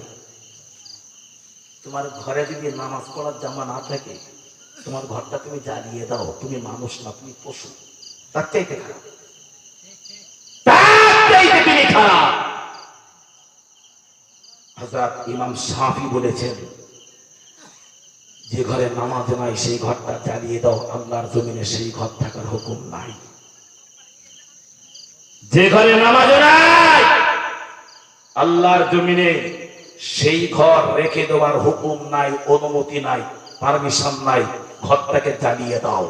Speaker 1: তোমার ঘরে যদি নামাজ পড়ার জামা না থাকে তোমার ঘরটা তুমি জ্বালিয়ে দাও তুমি মানুষ না তুমি পশু তার চাইতে খারাপ তুমি খারাপ হযরত ইমাম শাফি বলেছেন যে ঘরে নামাজ নাই সেই ঘরটা জ্বালিয়ে দাও আল্লাহর জমিনে সেই ঘর থাকার হুকুম নাই যে ঘরে নামাজ নাই আল্লাহর জমিনে সেই ঘর রেখে দেওয়ার হুকুম নাই অনুমতি নাই পারমিশন নাই ঘরটাকে জ্বালিয়ে দাও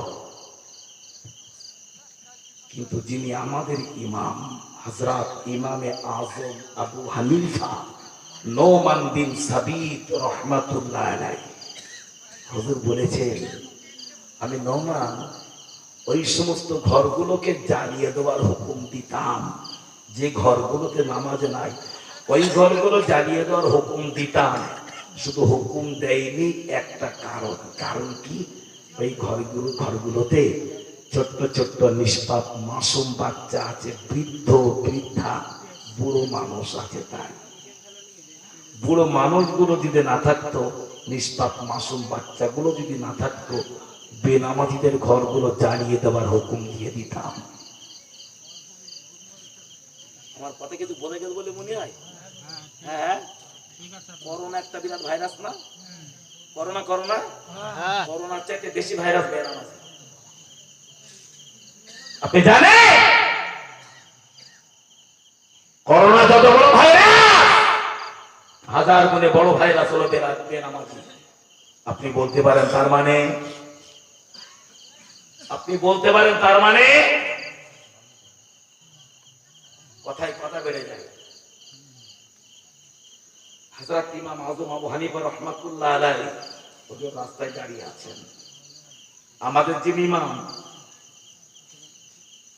Speaker 1: কিন্তু যিনি আমাদের ইমাম হযরত ইমামে আযম আবু হানিফা নোমান বিন সাবিত রাহমাতুল্লাহ আলাইহি হুজুর বলেছেন আমি নোমান ওই সমস্ত ঘরগুলোকে জ্বালিয়ে দেওয়ার হুকুম দিতাম যে ঘরগুলোতে নামাজ নাই ওই ঘরগুলো জ্বালিয়ে দেওয়ার হুকুম দিতাম শুধু হুকুম দেয়নি একটা কারণ কি ওই ঘরগুলোতে ছোট্ট ছোট্ট নিষ্পাপ মাসুম বাচ্চা আছে বৃদ্ধ বৃদ্ধা বুড়ো মানুষ আছে তাই বুড়ো মানুষগুলো যদি না থাকতো নিষ্পাপ মাসুম বাচ্চাগুলো যদি না থাকতো বেনামাজিদের ঘরগুলো জ্বালিয়ে দেওয়ার হুকুম দিয়ে দিতাম আমার কথা কিছু বলে গেল বলে মনে হয় হ্যাঁ করোনা একটা বিরাট ভাইরাস না করোনা করোনার চাইতে বেশি ভাইরাস বেরাম আছে আপনি জানেন করোনা যত বড় ভাইরাস হাজার গুণে বড় ভাইরাস হলো বেনামাজি আপনি বলতে পারেন তার মানে কথায় কথা বেড়ে যায় হযরত ইমাম আযম আবু হানিফা রাহমাতুল্লাহ আলাইহি ওই রাস্তায় দাঁড়িয়ে আছেন আমাদের যিনি ইমাম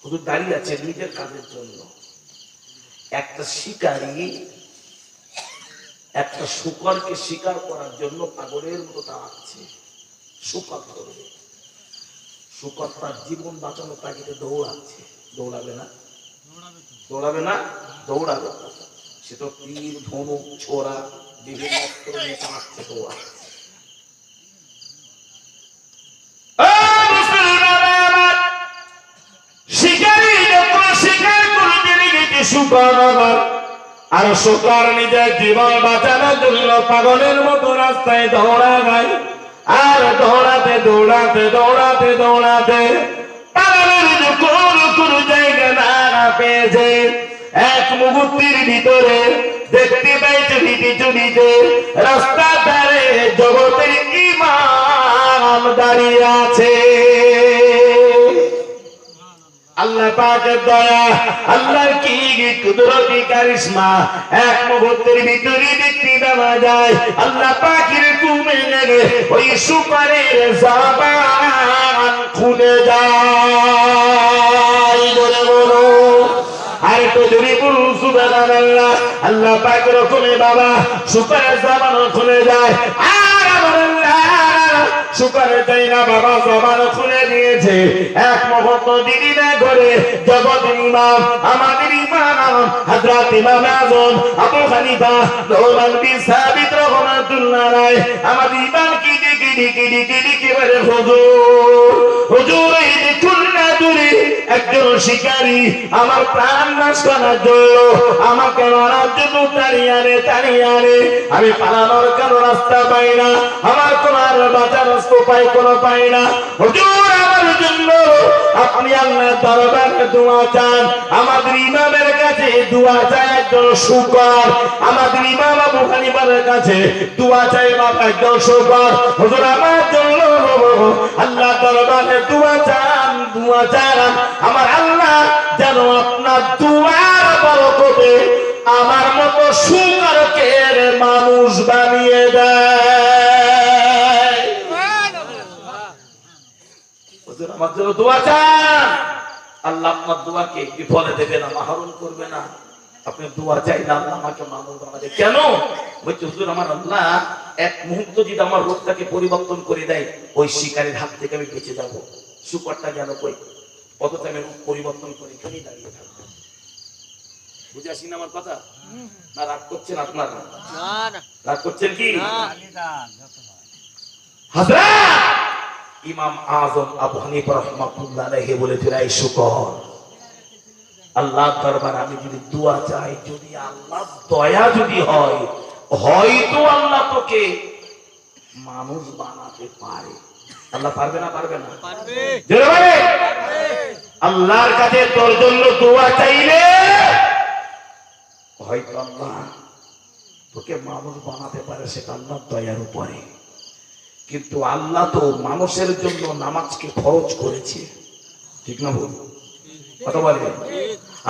Speaker 1: হুজুর দাঁড়িয়ে আছেন নিজের কাজের জন্য একটা শিকারী একটা শুকরকে শিকার করার জন্য পাগলের মতো দাঁড়াচ্ছে শুকর ধরবে শুকর তার জীবন বাঁচানোর তাগিদে দৌড়াচ্ছে দৌড়াবে না সে তো তীর ধনুক ছোড়া বিভিন্ন অস্ত্র নিয়ে চালাচ্ছে দৌড়াচ্ছে শিকারী যখন শিকার করতে গেছে শুকর আর শুকর নিজের জীবন বাঁচানোর জন্য পাগলের মতো রাস্তায় দৌড়ায় আর দৌড়াতে পাগলের যখন কোনো জায়গা না পেয়েছে এক মুহূর্তের ভিতরে দেখতে পাই চলিতে চলিতে রাস্তার ধারে জগতের ইমাম দাঁড়িয়ে আছে। আল্লাহ পাকের দয়া, আল্লাহর কি কুদরতি কারিশমা, এক মুহূর্তের ভিতরে দেখতে পাওয়া যায় আল্লাহ পাকের হুকুমে লেগে ওই সুপারের জবান খুলে যায়। বলে বলো আর তো যদি বলুন সুবহানাল্লাহ। আল্লাহ পাকের হুকুমে বাবা সুপারের জবান খুলে যায়। আর আল্লাহ সুপারে তাই না বাবা জবান খুলে দিয়েছে। এক মুহূর্ত দিদি না করে জগতের ইমাম, আমাদের ইমাম হযরত ইমাম আযম আবু হানিফা নোমান বিন সাবিত রাহমাতুল্লাহ আলাইহি আমাদের ইমাম কি দিকে বলে হুজুর, হুজুর এই দেখুন না দূরে একজন শিকারী আমার প্রাণ নাশ করার জন্য, আমাকে মারার জন্য তাড়িয়ে আনে। আমি পালানোর কোনো রাস্তা পাই না, আমার তোমার বাঁচার রাস্তা পাই না। হুজুর আমার জন্য আপনি আল্লাহর দরবারে দোয়া চান। আমাদের ইমামের কাছে দোয়া চায় একজন শুকর, আমাদের ইমাম আবু হানিফার কাছে দোয়া চায় বাবা একজন শুকর। হুজুর আমার জন্য আল্লাহর দরবারে দোয়া চান আমার আল্লাহ যেন আপনার দোয়ার বরকতে আমার মতো শুকরকে মানুষ বানিয়ে দেয়। হুজুর আমার জন্য দোয়া চান, আল্লাহ আপনার দোয়াকে বিফলে দেবে না, মাহরুম করবে না। আপনি দোয়া চাইলে আল্লাহ আমাকে মানুষ বানাবে। কেন বলছে হুজুর আমার আল্লাহ এক মুহূর্ত যদি আমার রূপটাকে পরিবর্তন করে দেয়, ওই শিকারের হাত থেকে আমি বেঁচে যাব। শুকরটা গেল কই, অথচ আমি রূপ পরিবর্তন করে এখানেই দাঁড়িয়ে থাকবো। বুঝে আসি না আমার কথা? না রাগ করছেন আপনারা? রাগ করছেন কি? হযরত ইমাম আযম আবু হানিফা রাহমাতুল্লাহ আলাইহি বলেছেন, এই শুকর আল্লাহর দরবারে আমি যদি দোয়া চাই, যদি আল্লাহ দয়া যদি হয়, হয়তো আল্লাহ তোকে মানুষ বানাতে পারে। আল্লাহ পারবে না? পারবে না? পারবে। আল্লাহর কাছে তোর জন্য দোয়া চাইলে হয়তো আল্লাহ তোকে মানুষ বানাতে পারে, সেটা আল্লাহর দয়ার উপরে। কিন্তু আল্লাহ তো মানুষের জন্য নামাজকে ফরজ করেছে, ঠিক না বল? কথা বলে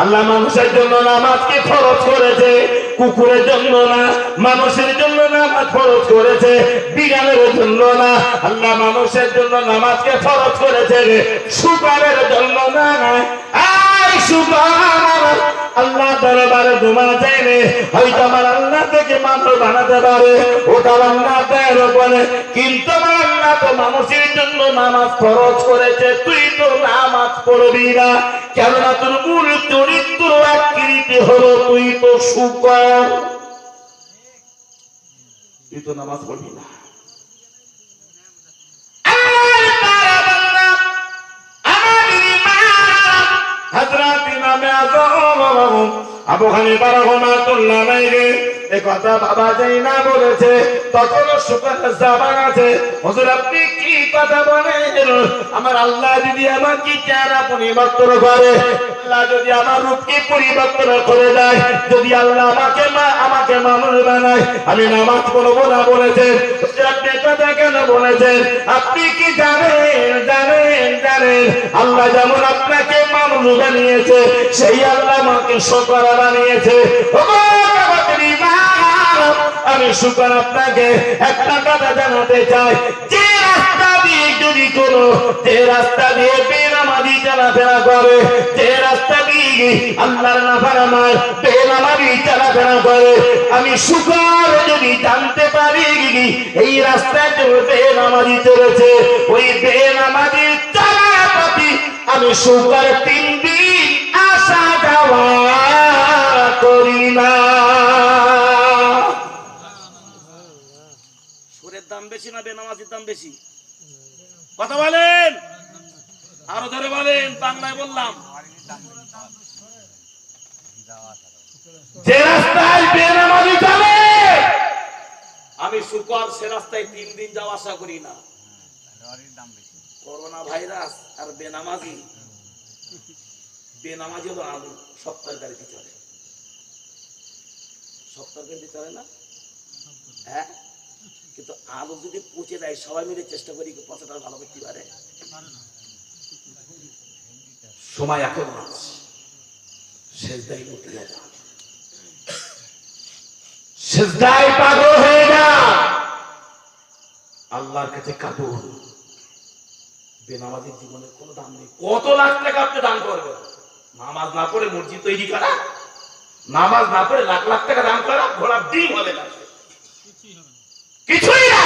Speaker 1: আল্লাহ মানুষের জন্য নামাজকে ফরজ করেছে, কুকুরের জন্য না, মানুষের জন্য নামাজ ফরজ করেছে, বিড়ালের জন্য না। আল্লাহ মানুষের জন্য নামাজকে ফরজ করেছে, শুকরের জন্য না। আল্লাহ দরবারে দোয়া চাইলে হয়তো আমার আল্লাহ থেকে মানুষ বানাতে পারে, ওটা আল্লাহ দেয় উপরে। কিন্তু আমার আল্লাহ তো মানুষের জন্য নামাজ ফরজ করেছে, তুই তো নামাজ পড়বি না। কেননা তোর মূল চরিত্র আকৃতি হলো তুই তো শুকর, তুই তো নামাজ পড়বি না। হযরত ইমাম আযম আবু হানিফা রাহমাতুল্লাহ আলাইহি এই কথা বাবা যাই না বলেছে, তখন শুকরের জবান আছে। হুজুর আপনি কি কথা বলেন? আমার আল্লাহ যদি আমাকে চেহারা পরিবর্তন করে, আল্লাহ যদি আমার রূপকে পরিবর্তন করে দেয়, যদি আল্লাহ আমাকে মানুষ বানায়, আমি নামাজ পড়বো না বলেছেন। আপনি কথা কেন বলেছেন? আপনি কি জানেন আল্লাহ যেমন আপনাকে মানুষ বানিয়েছে, সেই আল্লাহ আমাকে শুকর বানিয়েছে। আমি শুকর আপনাকে একটা কথা জানাতে চাই, যে রাস্তা দিয়ে যদি কোনো রাস্তা দিয়ে বেনামাজি চলাফেরা করে, যে রাস্তা দিয়ে আল্লাহর নাফরমান বেনামাজি চলাফেরা করে, আমি শুকর যদি জানতে পারি এই রাস্তায় যে বেনামাজি চলেছে, ওই বেনামাজির চলার প্রতি আমি শুকর 3 দিন আসা যাওয়া করি না। সুরের দাম বেশি না বেনামাজির দাম বেশি? কথা বলেন, আরো ধরে বলেন। বাংলায় বললাম, যে রাস্তায় বেনামাজি চলে আমি শুকর সে রাস্তায় 3 দিন যাওয়া আসা করি না। করোনা ভাইরাস আর বেনামাজি হলো আলু, সব তরকারিতে চলে।
Speaker 2: সব তরকারি চলে না? হ্যাঁ, কিন্তু আলু যদি পচে যায় সবাই মিলে চেষ্টা করি পচাটা ভালো করতে পারে? সময় এখন আছে, সেজদায় উঠিয়ে যান, সেজদায় পাগল হয়ে যান, আল্লাহর কাছে কাঁদুন। বেনামাজির জীবনের কোনো দাম নেই। কত লাখ টাকা আপনি দান করবেন, নামাজ না পড়ে মসজিদ তৈরি করা, নামাজ না পড়ে লাখ লাখ টাকা দান করা, ঘোড়ার ডিম হবে না, কিছুই না।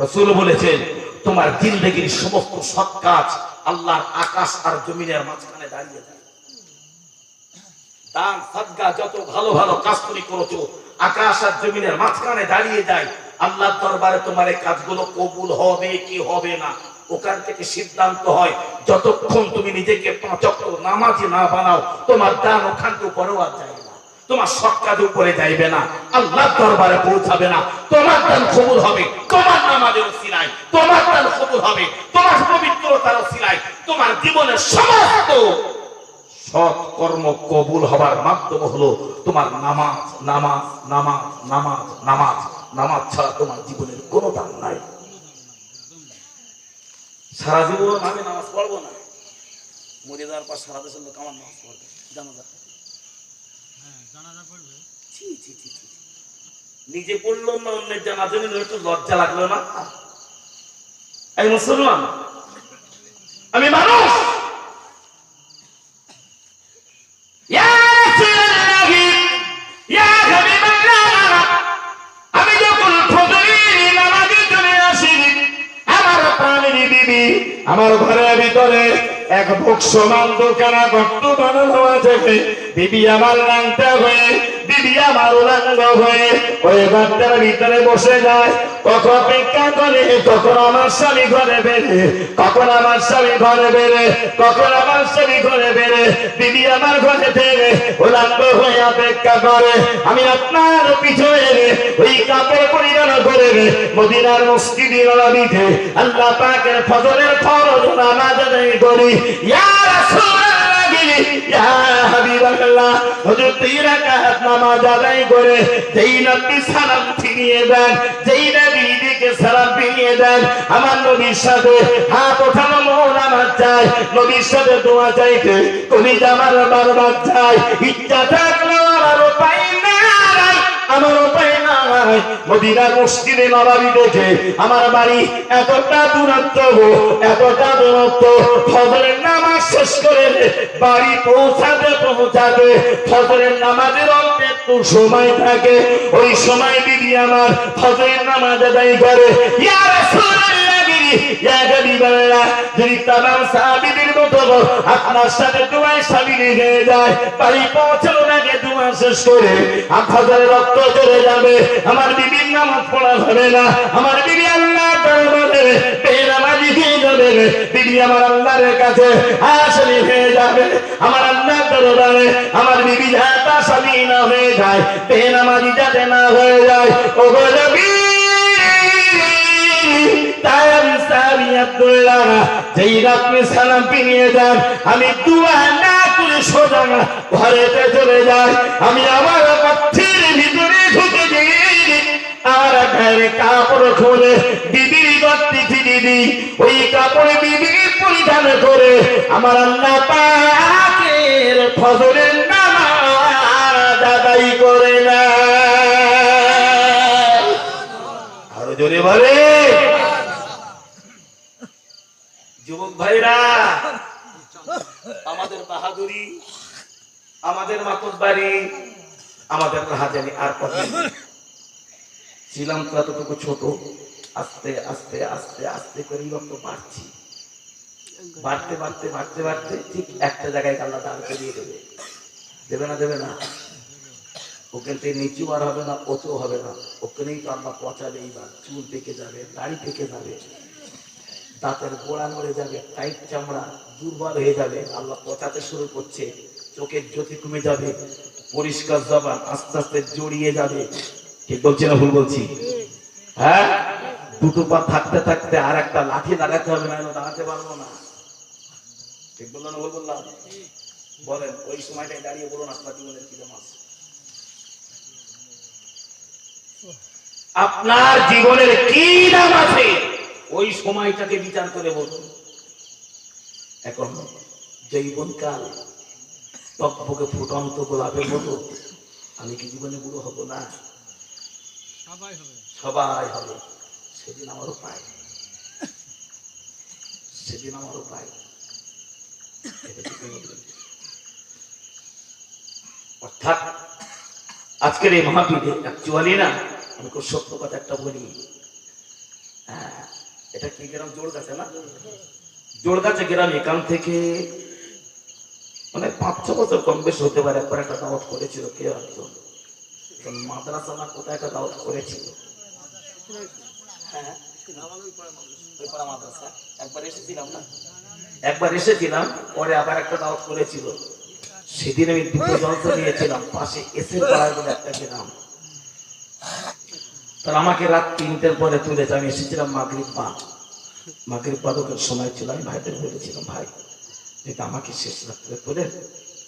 Speaker 2: রাসূল বলেছেন তোমার জিন্দেগীর সমস্ত সৎ কাজ আল্লাহর আকাশ আর জমিনের মাঝখানে দাঁড়িয়ে যায়। দান সাদকা যত ভালো ভালো কাজ তুমি করেছো আকাশ আর জমিনের মাঝখানে দাঁড়িয়ে যায়। আল্লাহর দরবারে তোমার এই কাজগুলো কবুল হবে কি হবে না ওখান থেকে সিদ্ধান্ত হয়। যতক্ষণ তুমি নিজেকে 5 ওয়াক্ত নামাজি না বানাও তোমার দান ওখান থেকে উপরেও আর যায় না, তোমার সৎ কাজ উপরে যাইবে না, আল্লাহর দরবারে পৌঁছাবে না। তোমার দান কবুল হবে তোমার নামাজের ওসিলায়, তোমার দান কবুল হবে তোমার পবিত্রতার ওসিলায়, তোমার জীবনের সমস্ত সৎ কর্ম কবুল হবার মাধ্যম হলো তোমার নামাজ। নামাজ নামাজ নামাজ নামাজ নামাজ ছাড়া তোমার জীবনের কোনো দাম নাই। সারা জীবন আমি নামাজ পড়বো না, মরে যাওয়ার পর সারা দেশের লোক আমার নামাজ পড়বে, জানাজা পড়বে, নিজে পড়লো না অন্যের জানাজা নিলে একটু লজ্জা লাগলো না? এই মুসলমান, আমি মানুষ, আমি যখন ফজরের নামাজে চলে আসি আমার প্রাণের বিবি আমার ঘরের ভিতরে এক ভোক্সমান দোকানা গর্ত বানানো আছে। বিবি আমার লাংটা হয়ে, বিবি আমার উলাঙ্গ হয়ে ওই ঘরটার ভিতরে বসে যায়। কখন অপেক্ষা করে কখন আমার স্বামী ঘরে বেরে, কখন আমার স্বামী ঘরে বেরে, কখন আমার স্বামী ঘরে বেরে। বিবি আমার ঘরে বেরে উলাঙ্গ হয়ে অপেক্ষা করে। আমি আপনার পিছনে ওই কাপড় পরিধান করে মদিনার মসজিদে নববীতে আল্লাহ পাকের ফজরের ফরজ নামাজ আদায় করি। ইয়া রাসূলুল্লাহ, ইয়া হাবিবাল্লাহ, হুজুর 3 রাকাত নামাজ আদায় করে যেই নবী সালাম ফিরিয়ে দেন, যেই নবী দিকে সালাম ফিরিয়ে দেন, আমার নবীর সাথে হাত ওঠানো মন আমার চাই, নবীর সাথে দোয়া চাইতে কলিজা আমার বারবার চাই। ইচ্ছা থাকলেও আমার উপায় নাই, আমার উপায় নাই। মদিনার মসজিদে নববী দেখে আমার বাড়ি এতটা দূরত্ব, এতটা দূরত্ব, ফজরের নামাজ শেষ করে বাড়ি পৌঁছাতে পৌঁছাতে ফজরের নামাজের অল্প একটু সময় থাকে। ওই সময় বিবি আমার ফজরের নামাজ আদায় করে। ইয়া রাসূলুল্লাহ, ইয়া হাবিবাল্লাহ, যদি তামাম সাহাবীদের মতো আপনার সাথে দোয়ায় শামিল হয়ে যায়, বাড়ি পৌঁছানোর আগে দোয়া শেষ করে ফজরের রক্ত চলে যাবে, আমার বিবির নামাজ পড়া হবে না, আমার বিবি আল্লাহর দরবারে বেনামাজি হয়ে যাবে, বিবি আমার আল্লাহর কাছে হাসিল হয়ে যাবে। আমার আল্লাহর দরবারে আমার বিবি যাতে শালীন হয়ে যায়, বেনামাজি যাতে না হয়ে যায়। ও গো নবী, তাই আমি সাহাবী আব্দুল্লাহ যেই আপনি সালাম ফিরিয়ে দেন, আমি দোয়া না করে সোজা ঘরেতে চলে যাই। আমি আমার কক্ষের ভিতরে ঢুকে যাই, আর ঘরে কাপড় খুলে বিবির গর্তে ফিরে দিই। ওই কাপড় বিবি পরিধান করে আমার আল্লাহ পাকের ফজরের নামাজ আদায় করে না। আরো জোরে বলে যুবক ভাইরা, আমাদের বাহাদুরি, আমাদের মাতব্বারি, আমাদের রাহাজানি আর কত ছিলাম ততটুকু ছোট, আস্তে আস্তে আস্তে আস্তে করে তো বাড়ছি, বাড়তে বাড়তে বাড়তে বাড়তে ঠিক একটা জায়গায় আল্লাহ দাঁড় করিয়ে দেবে। দেবে না? দেবে না? ওখান থেকে নিচু আর হবে না, উঁচু হবে না, ওখানেই তো আল্লাহ পচাবে। এইবার চুল পেকে যাবে, দাড়ি পেকে যাবে, দাঁতের গোড়া মরে যাবে, টাইট চামড়া দুর্বল হয়ে যাবে, আল্লাহ পচাতে শুরু করছে, চোখের জ্যোতি কমে যাবে, পরিষ্কার জবান আস্তে আস্তে জড়িয়ে যাবে। ঠিক বলছি না ভুল বলছি? হ্যাঁ, দুটো পা থাকতে থাকতে আর একটা লাঠি লাগাতে হবে, না দাঁড়াতে পারবো না। ঠিক বললাম না ভুল বললাম? বলেন, ওই সময়টায় দাঁড়িয়ে বলুন আপনার জীবনের কি জমা আছে।
Speaker 1: আপনার জীবনের কি দাম আছে ওই সময়টাকে বিচার করে বলুন। এখন যৌবনকাল টকবকে ফুটন্ত গোলাপের মতো, আমি কি জীবনে বুড়ো হব না? সবাই হবে। সেদিন আমারও পাই, সেদিন আমারও পাই। অর্থাৎ আজকের এই মহাপীঠে অ্যাকচুয়ালি না, আমি খুব সত্য কথা একটা বলি। এটা কি গ্রাম? জোড়গাছা না? জোড়গাছা গ্রাম। এখান থেকে মানে 5-6 বছর কম বেশি হতে পারে। একবার একটা দাওয়াত করেছিল কে একজন মাদ্রাসা না কোথায় একটা দাওয়াত করেছিল। একবার এসেছিলাম, পরে আবার একটা দাওয়াত করেছিল। সেদিন আমি 2টো জলসা নিয়েছিলাম পাশে এসের পাড়ায় বলে একটা গ্রাম। তাহলে আমাকে রাত 3টের পরে তুলেছে। আমি এসেছিলাম মাগরিব বাদকের সময় ছিল। আমি ভাইদের বলেছিলাম, ভাই যেটা আমাকে শেষ রাত্রে তোলে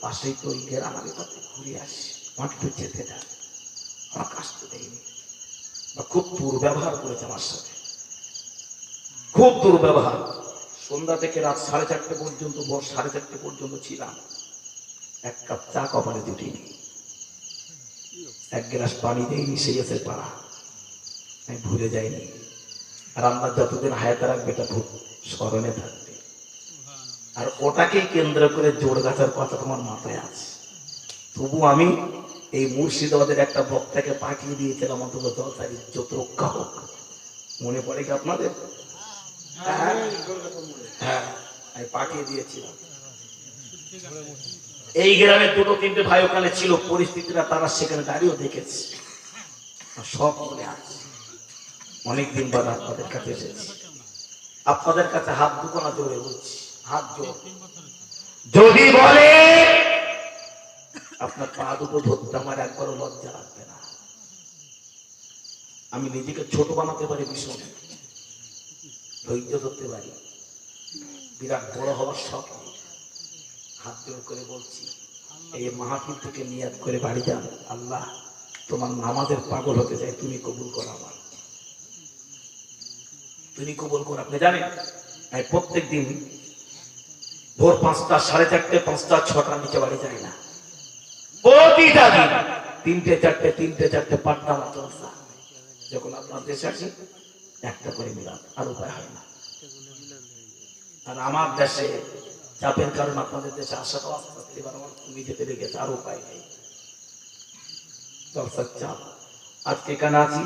Speaker 1: পাশেই তো ওই গ্রাম, আমি তাতে ঘুরে আসি, আমাকে তো যেতে দেয়, আমাকে আসতে দেয়নি। খুব দুর্ব্যবহার করেছে আমার সাথে, খুব দুর্ব্যবহার। সন্ধ্যা থেকে রাত 4:30 পর্যন্ত, ভোর 4:30 পর্যন্ত ছিলাম। এক কাপ চা কপালে জুটিনি, এক গ্লাস পানি দেয়নি। সেই এসে পাড়া আমি ভুলে যাইনি। আর আমরা যতদিন হায়াতে রাখবে এটা খুব স্মরণে থাকবে। আর ওটাকেই কেন্দ্র করে জোড়গাছার কথা তোমার মাথায় আছে। তবু আমি এই মুর্শিদাবাদের একটা বক্তাকে পাঠিয়ে দিয়েছিলাম, অন্তত জলসার ইজ্জত রক্ষা হোক। মনে পড়ে কি আপনাদের? হ্যাঁ, আমি পাঠিয়ে দিয়েছিলাম। এই গ্রামে 2-3টে ভাই ওখানে ছিল। পরিস্থিতিটা তারা সেখানে দাঁড়িয়েও দেখেছে, সব মনে আছে। অনেকদিন বাদ আপনাদের কাছে এসেছি। আপনাদের কাছে হাত দুখানা জোরে বলছি, হাত জোর। যদি বলে আপনার পা দুটো ধরতে আমার একবারও লজ্জা লাগবে না। আমি নিজেকে ছোট বানাতে পারি, ভীষণ ধৈর্য ধরতে পারি, বিরাট বড় হওয়ার শখ নেই। হাত জোর করে বলছি, এই মাহফিল থেকে নিয়াত করে বাড়ি যান, আল্লাহ তোমার নামাজের পাগল হতে চাই, তুমি কবুল করো আমার, তুমি কবুল করো। আপনি জানেন আমি প্রত্যেক দিন ভোর 5টা, 4:30, 5টা, 6টার নিচে বাড়ি যাই না। প্রতিটা দিন 3টে 4টে পাট্টা জলসা। যখন আপনার দেশে আসি একটা করে মিলাম, আর উপায় হয় না। আর আমার দেশে চাপের কারণ আপনাদের দেশে আসাটাও আস্তে আস্তে এবার আমার কমে পেরে গেছে, আর উপায় নেই। জলসার চাপ। আজকে এখানে আছি,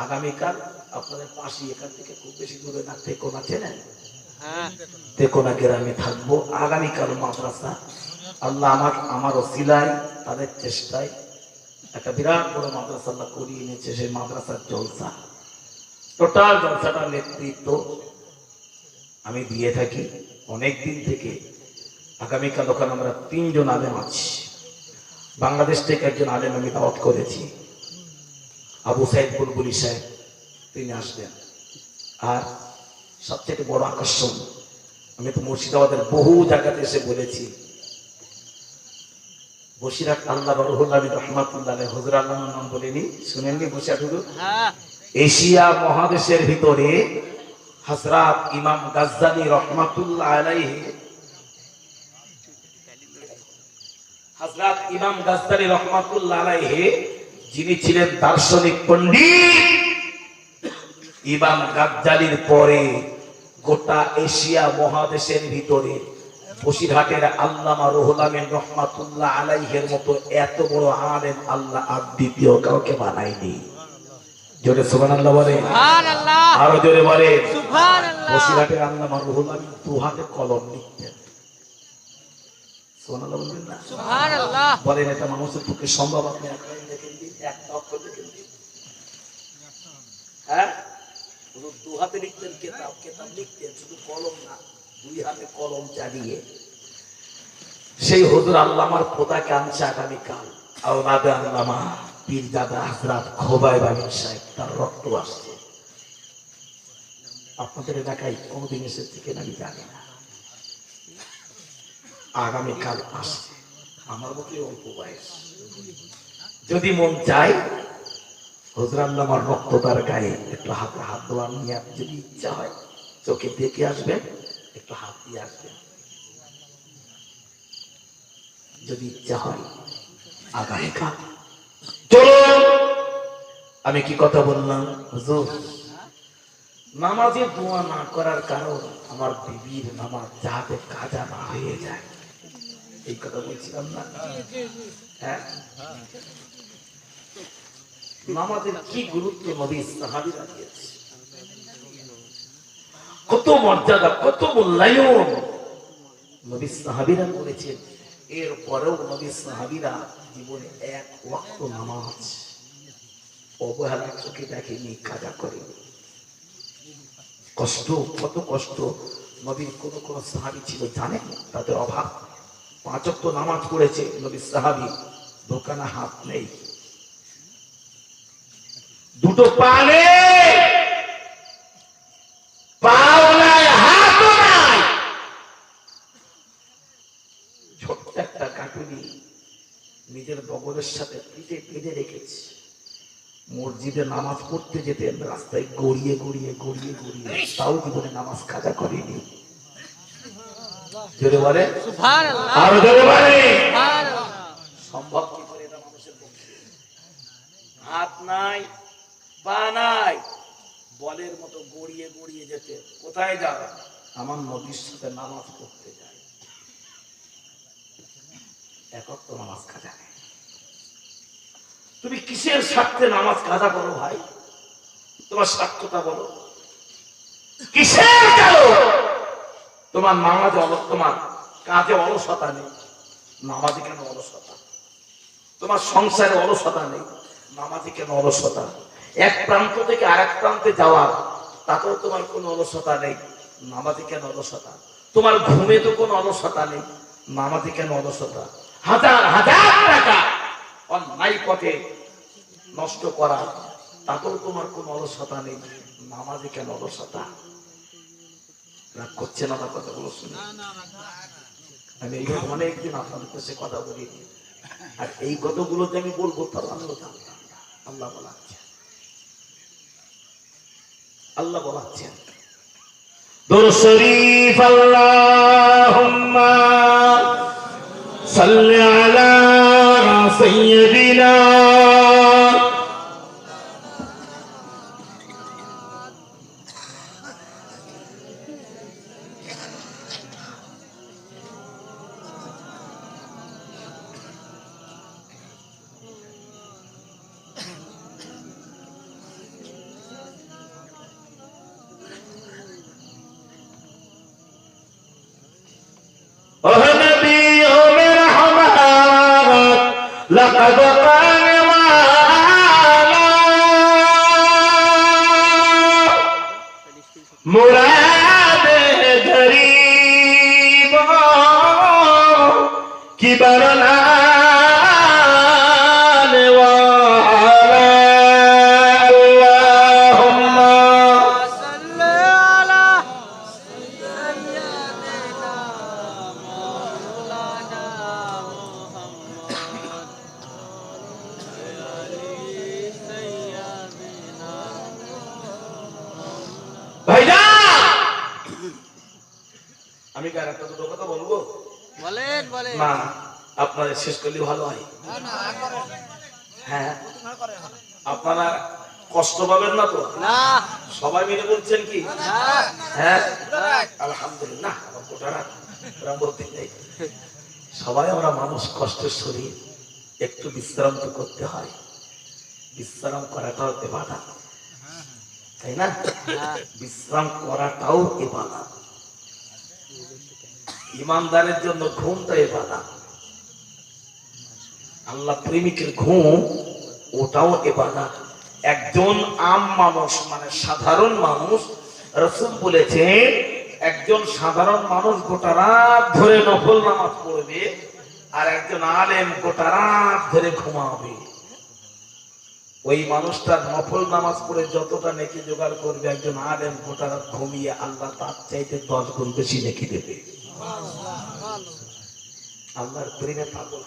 Speaker 1: আগামীকাল আপনাদের পাশে, এখান থেকে খুব বেশি দূরে না, টেকোনা চেনেন? টেকোনা গ্রামে থাকবো। আগামীকাল মাদ্রাসা, আল্লাহ আমার ওসিলায়, তাদের চেষ্টায় একটা বিরাট বড় মাদ্রাসা আল্লাহ করিয়ে এনেছে। সেই মাদ্রাসার জলসা, টোটাল জলসাটার নেতৃত্ব আমি দিয়ে থাকি অনেক দিন থেকে। আগামীকাল ওখানে আমরা 3 জন আলেম আছি। বাংলাদেশ থেকে একজন আলেম আমি দাওয়াত করেছি, আবু সাইদ বুলবুলি সাহেব, তিনি আসবেন। আর সবচেয়ে বড় আকর্ষণ, আমি তো মুর্শিদাবাদের বহু জায়গাতে এসে বলেছি, বসিরহাট আল্লাহ রুহুল আমিন রহমাতুল্লাহ আলাইহি, হুজুর আল্লাহর নাম বলেনি, শুনেননি বসিরহাট হুজুর? এশিয়া মহাদেশের ভিতরে হযরত ইমাম গাজ্জালী রহমাতুল্লাহ আলাইহি, হযরত ইমাম গাজ্জালী রহমাতুল্লাহ আলাইহি যিনি ছিলেন দার্শনিক পণ্ডিত, ইমাম গাজ্জালীর পরে গোটা এশিয়া মহাদেশের ভিতরে বসিরহাটের আল্লামা রুহুল আমিন রহমাতুল্লাহ আলাইহির মতো এত বড় আলেম আল্লাহ আর দ্বিতীয় কাউকে বানায়নি। জোরে সুবহানাল্লাহ বলে, সুবহানাল্লাহ, আরো জোরে বলে সুবহানাল্লাহ। বসিরহাটের আল্লামা রুহুল আমিন 2 হাতে কলম লিখতেন। সুবহানাল্লাহ বলবেন না? সুবহানাল্লাহ বলেন। এটা মানুষের পক্ষে সম্ভব? আপনি এক লাইন লিখেন দিন, একটা অক্ষর লিখেন দিন। হ্যাঁ, 2 হাতে লিখতেন, কেতাব লিখতেন, শুধু কলম না, 2 হাতে কলম চালিয়ে। সেই হুজুর আল্লামার পোতাকে আনছে আগামীকাল, আওলাদে আল্লামা পীরজাদা হযরত খোবাইব আমিন সাহেব, তার রক্ত আসছে। আপনাদের এলাকায় কোনদিন এসেছে কিনা আমি জানি না, আগামীকাল আসছে। আমার মতো অল্প বয়স, যদি মন চায় হুজরান আমার রক্ত তার গায়ে, একটু হাতে হাত দেওয়ার নিয়ে যদি ইচ্ছা হয় চোখে দেখে আসবেন, একটু হাত দিয়ে আসবেন, যদি ইচ্ছা হয় আগামীকাল। চলুন। আমি কি কথা বললাম হুজুর? নামাজে দোয়া না করার কারণ আমার বিবির নামাজ যাতে কাজা না হয়ে যায়, এই কথা বলছিলাম না? হ্যাঁ, নামাজের কি গুরুত্ব নবী সাহাবীরা দিয়েছে, কত মর্যাদা, কত মূল্যায়ন নবী সাহাবীরা করেছেন। এর পরেও নবী সাহাবীরা জীবনে এক ওয়াক্ত নামাজ অবহেলা চোখে দেখেনি, কাজা করেনি। কষ্ট, কত কষ্ট। নবীর কোন কোন সাহাবী ছিল জানেন, তাদের অভাব 5 ওয়াক্ত নামাজ পড়েছে নবীর সাহাবী, দোকানে হাত নেই, দুটো পা নেই, পাও নাই, হাতও নাই, ছোট্ট একটা কাটুরি নিজের বগলের সাথে পিঠে বেঁধে রেখেছে। মসজিদে নামাজ পড়তে যেতেন, রাস্তায় গড়িয়ে গড়িয়ে গড়িয়ে গড়িয়ে, তাও জীবনে নামাজ কাজা করেনি। জোরে বলে আরো জোরে বলে, সম্ভব কি করে এটা মানুষের পক্ষে? হাত নাই, পা নাই, বলের মতো গড়িয়ে গড়িয়ে যেতে। কোথায় যাবে? আমার নবীর সাথে নামাজ পড়তে যায়, একক তো নামাজ কাজা নেই। তুমি কিসের স্বার্থে নামাজ কাজা করো ভাই? তোমার স্বার্থটা বলো, কিসের কারণ? তোমার নামাজে তোমার কাজে অলসতা নেই, নামাজে কেন অলসতা? তোমার সংসারে অলসতা নেই, নামাজে কেন অলসতা? এক প্রান্ত থেকে আরেক প্রান্তে যাওয়ার, তাতেও তোমার কোনো অলসতা নেই, নামাজে কেন অলসতা? তোমার ঘুমে তো কোনো অলসতা নেই, নামাজে কেন অলসতা? হাজার হাজার টাকা অন্যায় পথে নষ্ট করা, তাতেও তোমার কোনো অলসতা নেই, নামাজে কেন অলসতা? রাগ করছে না আমার কথাগুলো শুনে? আমি এইভাবে অনেকদিন আপনাদের কাছে কথা বলি, আর এই কথাগুলো যে আমি বলবো তার আমিও জানতাম না। আল্লাহ বলাচ্ছেন, আল্লাহ বলাচ্ছেন দুরূদ শরীফ, আল্লাহুম্মা সাল্লি আলা সাইয়্যিদিনা لقد قام مراد غریب کی برنا আমি কার একটা দুটো কথা বলবো? বলেন বলেন না, আপনারা শেষ করলে ভালো হয়। হ্যাঁ, আপনারা কষ্ট পাবেন না তো? না, সবাই মিলে বলছেন কি? হ্যাঁ, আলহামদুলিল্লাহ। সবাই আমরা মানুষ, কষ্টের শরীর, একটু বিশ্রাম তো করতে হয়, বিশ্রাম করাটাও ইবাদত, তাই না? বিশ্রাম করাটাও ইবাদত। ইমানদারের জন্য ঘুমটা ইবাদত, আল্লাহ প্রেমিকের ঘুম ওটাও ইবাদত। একজন আম মানুষ মানে সাধারণ মানুষ, রাসূল বলেছেন একজন সাধারণ মানুষ গোটা রাত ধরে নফল নামাজ পড়বে, আর একজন আলেম গোটা রাত ধরে ঘুমাবে। ওই মানুষটার নফল নামাজ পড়ে যতটা নেকি জোগাড় করবে, একজন আলেম গোটা রাত ঘুমিয়ে আল্লাহ তার চাইতে 10 গুণ বেশি নেকি দেবে। আল্লাহর প্রেমে পাগল।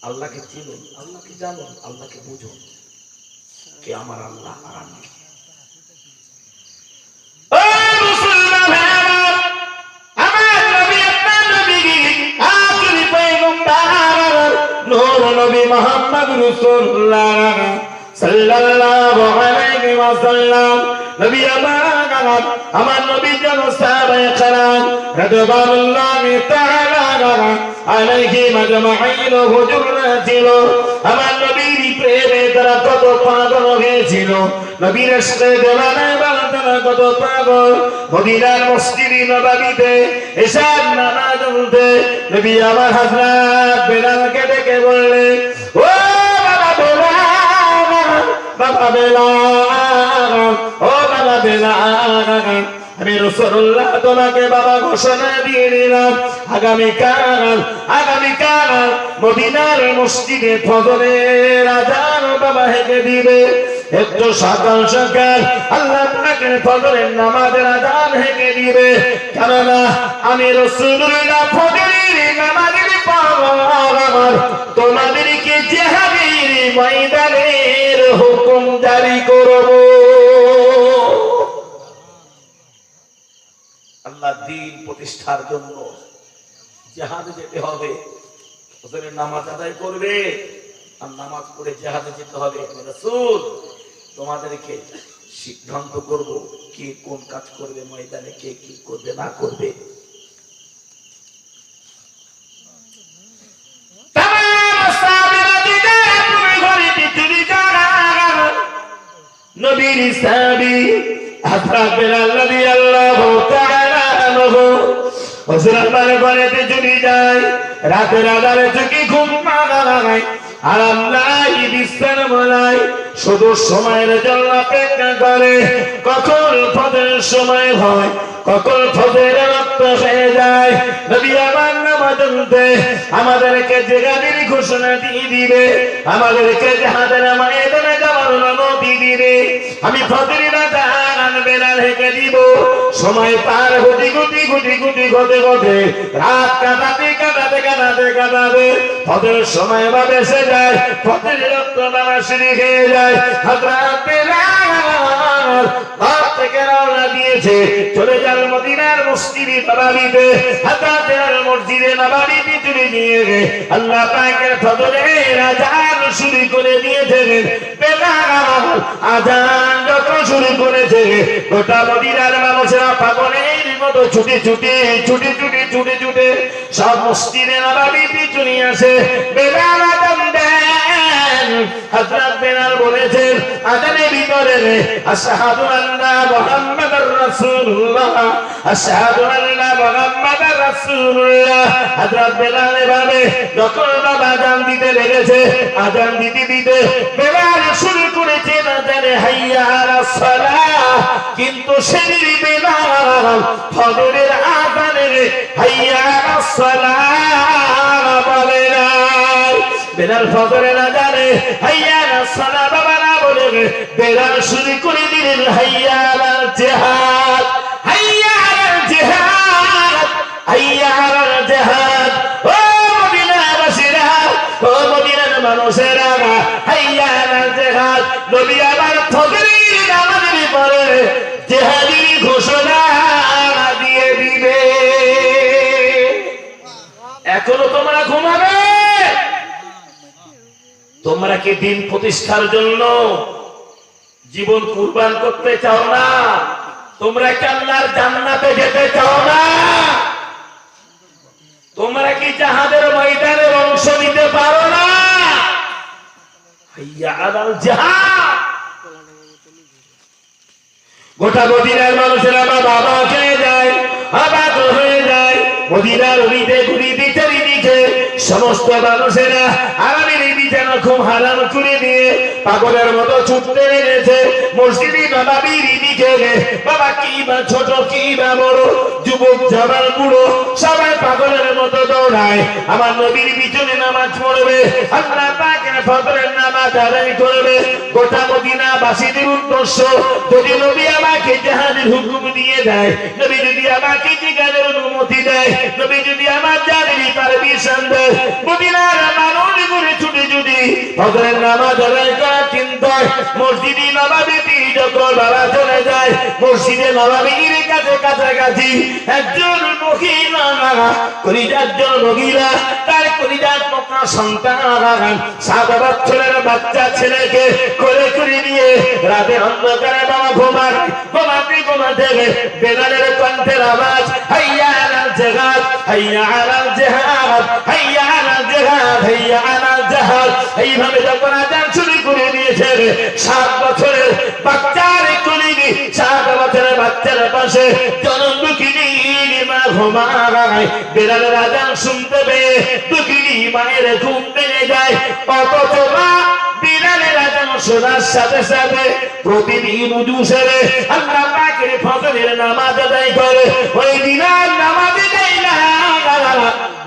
Speaker 1: আল্লাহকে চিনুন, আল্লাহকে জানুন, আল্লাহকে বুঝুন কে আমার আল্লাহ আর আমি। ও মুসলমান আমার নবী, আপনার নবী আখিরি পয়গম্বর নূর নবী মুহাম্মদ রাসূলুল্লাহ সাল্লাল্লাহু আলাইহি ওয়াসাল্লাম নবী আমার নবী জন সাহাবায়ে কেরাম রাদিয়াল্লাহু তাআলা আলাইহিম আজমাইন হুজুররা ছিল। আমার নবীর প্রেমে তারা কত পাগল হয়েছিল, নবীর ইশকে দেওয়ানায় তারা কত পাগল। মদিনার মসজিদে নববীতে ইশার নামাজ পড়তে নবী আমার হযরত বেলালকে ডেকে বললেন, ও বাবা বেলাল, বাবা বেলাল, ও বাবা বেলাল, আমি রাসূলুল্লাহ তোমাকে বাবা ঘোষণা দিয়ে দিলাম, আগামীকাল মদিনার মসজিদে ফজরের আযান বাবা হেঁকে দিবে। একটু সকাল সকাল আল্লাহ পাকের ফজরের নামাজের আযান হেঁকে দিবে, কেননা আমি রাসূলুল্লাহ ফজরের নামাজের পর তোমাদেরকে জিহাদের ময়দানের হুকুম জারি করব। আল্লাহ দ্বীন প্রতিষ্ঠার জন্য জিহাদে যেতে হবে, ফজরের নামাজ আদায় করবে আর নামাজ পড়ে জিহাদে যেতে হবে। রাসূল তোমাদেরকে সিদ্ধান্ত করব কে কোন কাজ করবে, ময়দানে কে কি করবে না করবে। নবীর সাহাবী হযরত বেলাল রাদিয়াল্লাহু তাআলা আনহু হযরত ঘরেতে চলে যায়, রাতের আঁধারে চোখে ঘুম পায়, আরাম নাই, বিশ্রাম নাই, শুধু সময়ের জন্য অপেক্ষা করে কখন ফজরের সময় হয়, কখন ফজরের রক্ত হয়ে যায়। নবী আমার নামাজ পড়তে আমাদেরকে জিহাদের ঘোষণা দিয়ে দিবে, আমাদেরকে জিহাদের ময়দানে যাওয়ার অনুমতি দিবে। আমি ফজরের আযান বেলাল হেঁকে দিব, সময় পার হতে ঘটে রাত কাটাতে ফজরের সময় বা বেঁচে যায়, ফজরের রক্ত নামা শুরু হয়ে যায়। হযরত বেলাল ঘর থেকে রওনা দিয়েছে, চলে যান মদিনার মসজিদে নববীতে। হযরত বেলাল মসজিদে নববীতে চলে গিয়ে আল্লাহ পাকের ফজরের আযান শুরু করে দিয়েছেন। বেলাল আযান যখন শুরু করেছে, গোটা মদিনার মানুষেরা পাগলের মতো ছুটে সব মসজিদে নববীতে চলে আসে। বেলাল আযান দেন, হযরত বেলাল বলেছেন আযানের ভিতরে আশহাদু আল্লা মুহাম্মাদুর রাসূলুল্লাহ, আশহাদু আল্লা মুহাম্মাদুর রাসূলুল্লাহ। হযরত বেলাল এভাবে যখন বাবা আযান দিতে লেগেছে, আযান দিতে বেলাল শুরু করেছে আযানে হাইয়া আলাস সালাহ, কিন্তু সেই বেলাল ফজরের আযানে হাইয়া আলাস সালাহ বলে না। বেলাল ফজরের আযানে হাইয়া আলাস সালাহ বাবা না বলে বেলাল শুরু করে দিলেন হাইয়া আলাল জিহাদ, হাইয়া আলাল জিহাদ, হাইয়া আলাল জিহাদ। ও মদিনাবাসীরা, ও মদিনার মানুষেরা, হাইয়া আলাল জিহাদ। নবী আমার ফজরের নামাজের পরে জিহাদের ঘোষণা দিয়ে দিবে। এখনো তোমরা ঘুমাবে? তোমরা কি দিন প্রতিষ্ঠার জন্য জীবন কুরবান করতে চাও না? তোমরা কি আল্লাহর জান্নাতে যেতে চাও না? তোমরা কি জিহাদের ময়দানে অংশ নিতে পারো না? হাইয়া আলাল জিহাদ। গোটা মদিনার মানুষেরা বাবা খেয়ে যায়, অবাক হয়ে যায়। মদিনার ঘুরিতে চারিদিকে সমস্ত মানুষেরা আরামের বিছানা খুব হারাম করে দিয়ে পাগলের মতো ছুটতে লেগেছে মসজিদে নববীর দিকে। বাবা কি বা ছোট কি বা বড়, যুবক জওয়ান বুড়ো সবাই পাগলের মতো দৌড়ায় আমার নবীর পিছনে নামাজ পড়বে, আল্লাহ পাকের ফজরের নামাজ আদায় করবে। গোটা মদিনাবাসীদের উদ্দেশ্য, যদি নবী আমাকে জিহাদের হুকুম দিয়ে দেয়, নবী যদি আমাকে জিজ্ঞাসার অনুমতি দেয়, নবী যদি আমার জানেনি পারমিশন দেয়, মদিনার মানুষ ঘুরে ছুটে যদি ফজরের নামাজ আদায় করার চিন্তায় মসজিদে নববীতে যখন বাবা চলে যায়, মসজিদে নববীর কাছে কাছাকাছি একজন মহিলা কলিজার মহিলা তার কলিজার পোকা সন্তান 7 বছরের বাচ্চা ছেলেকে কোলে করে নিয়ে রাতে অন্ধকারে বাবা ঘুমাতে বেলালের কণ্ঠের আওয়াজ, হাইয়া আলাল জিহাদ, হাইয়া আলাল জিহাদ, হাইয়া আলাল জিহাদ, হাইয়া আলাল জিহাদ, এইভাবে যখন আযান শুরু করে দিয়েছে, 7 বছরের বাচ্চার কোলে 7 বছরের বাচ্চার পাশে জনম দুঃখিনী মা ঘুমায়, বেলালের আযান শুনতে পেয়ে দুঃখিনী মায়ের ঘুম ভেঙে যায়। অথচ মা বিলালের আযান শোনার সাথে সাথে প্রতিদিন ওযু সেরে আল্লাহ পাকের ফজরের নামাজ আদায় করে। ওই দিনের নামাজে যায় না,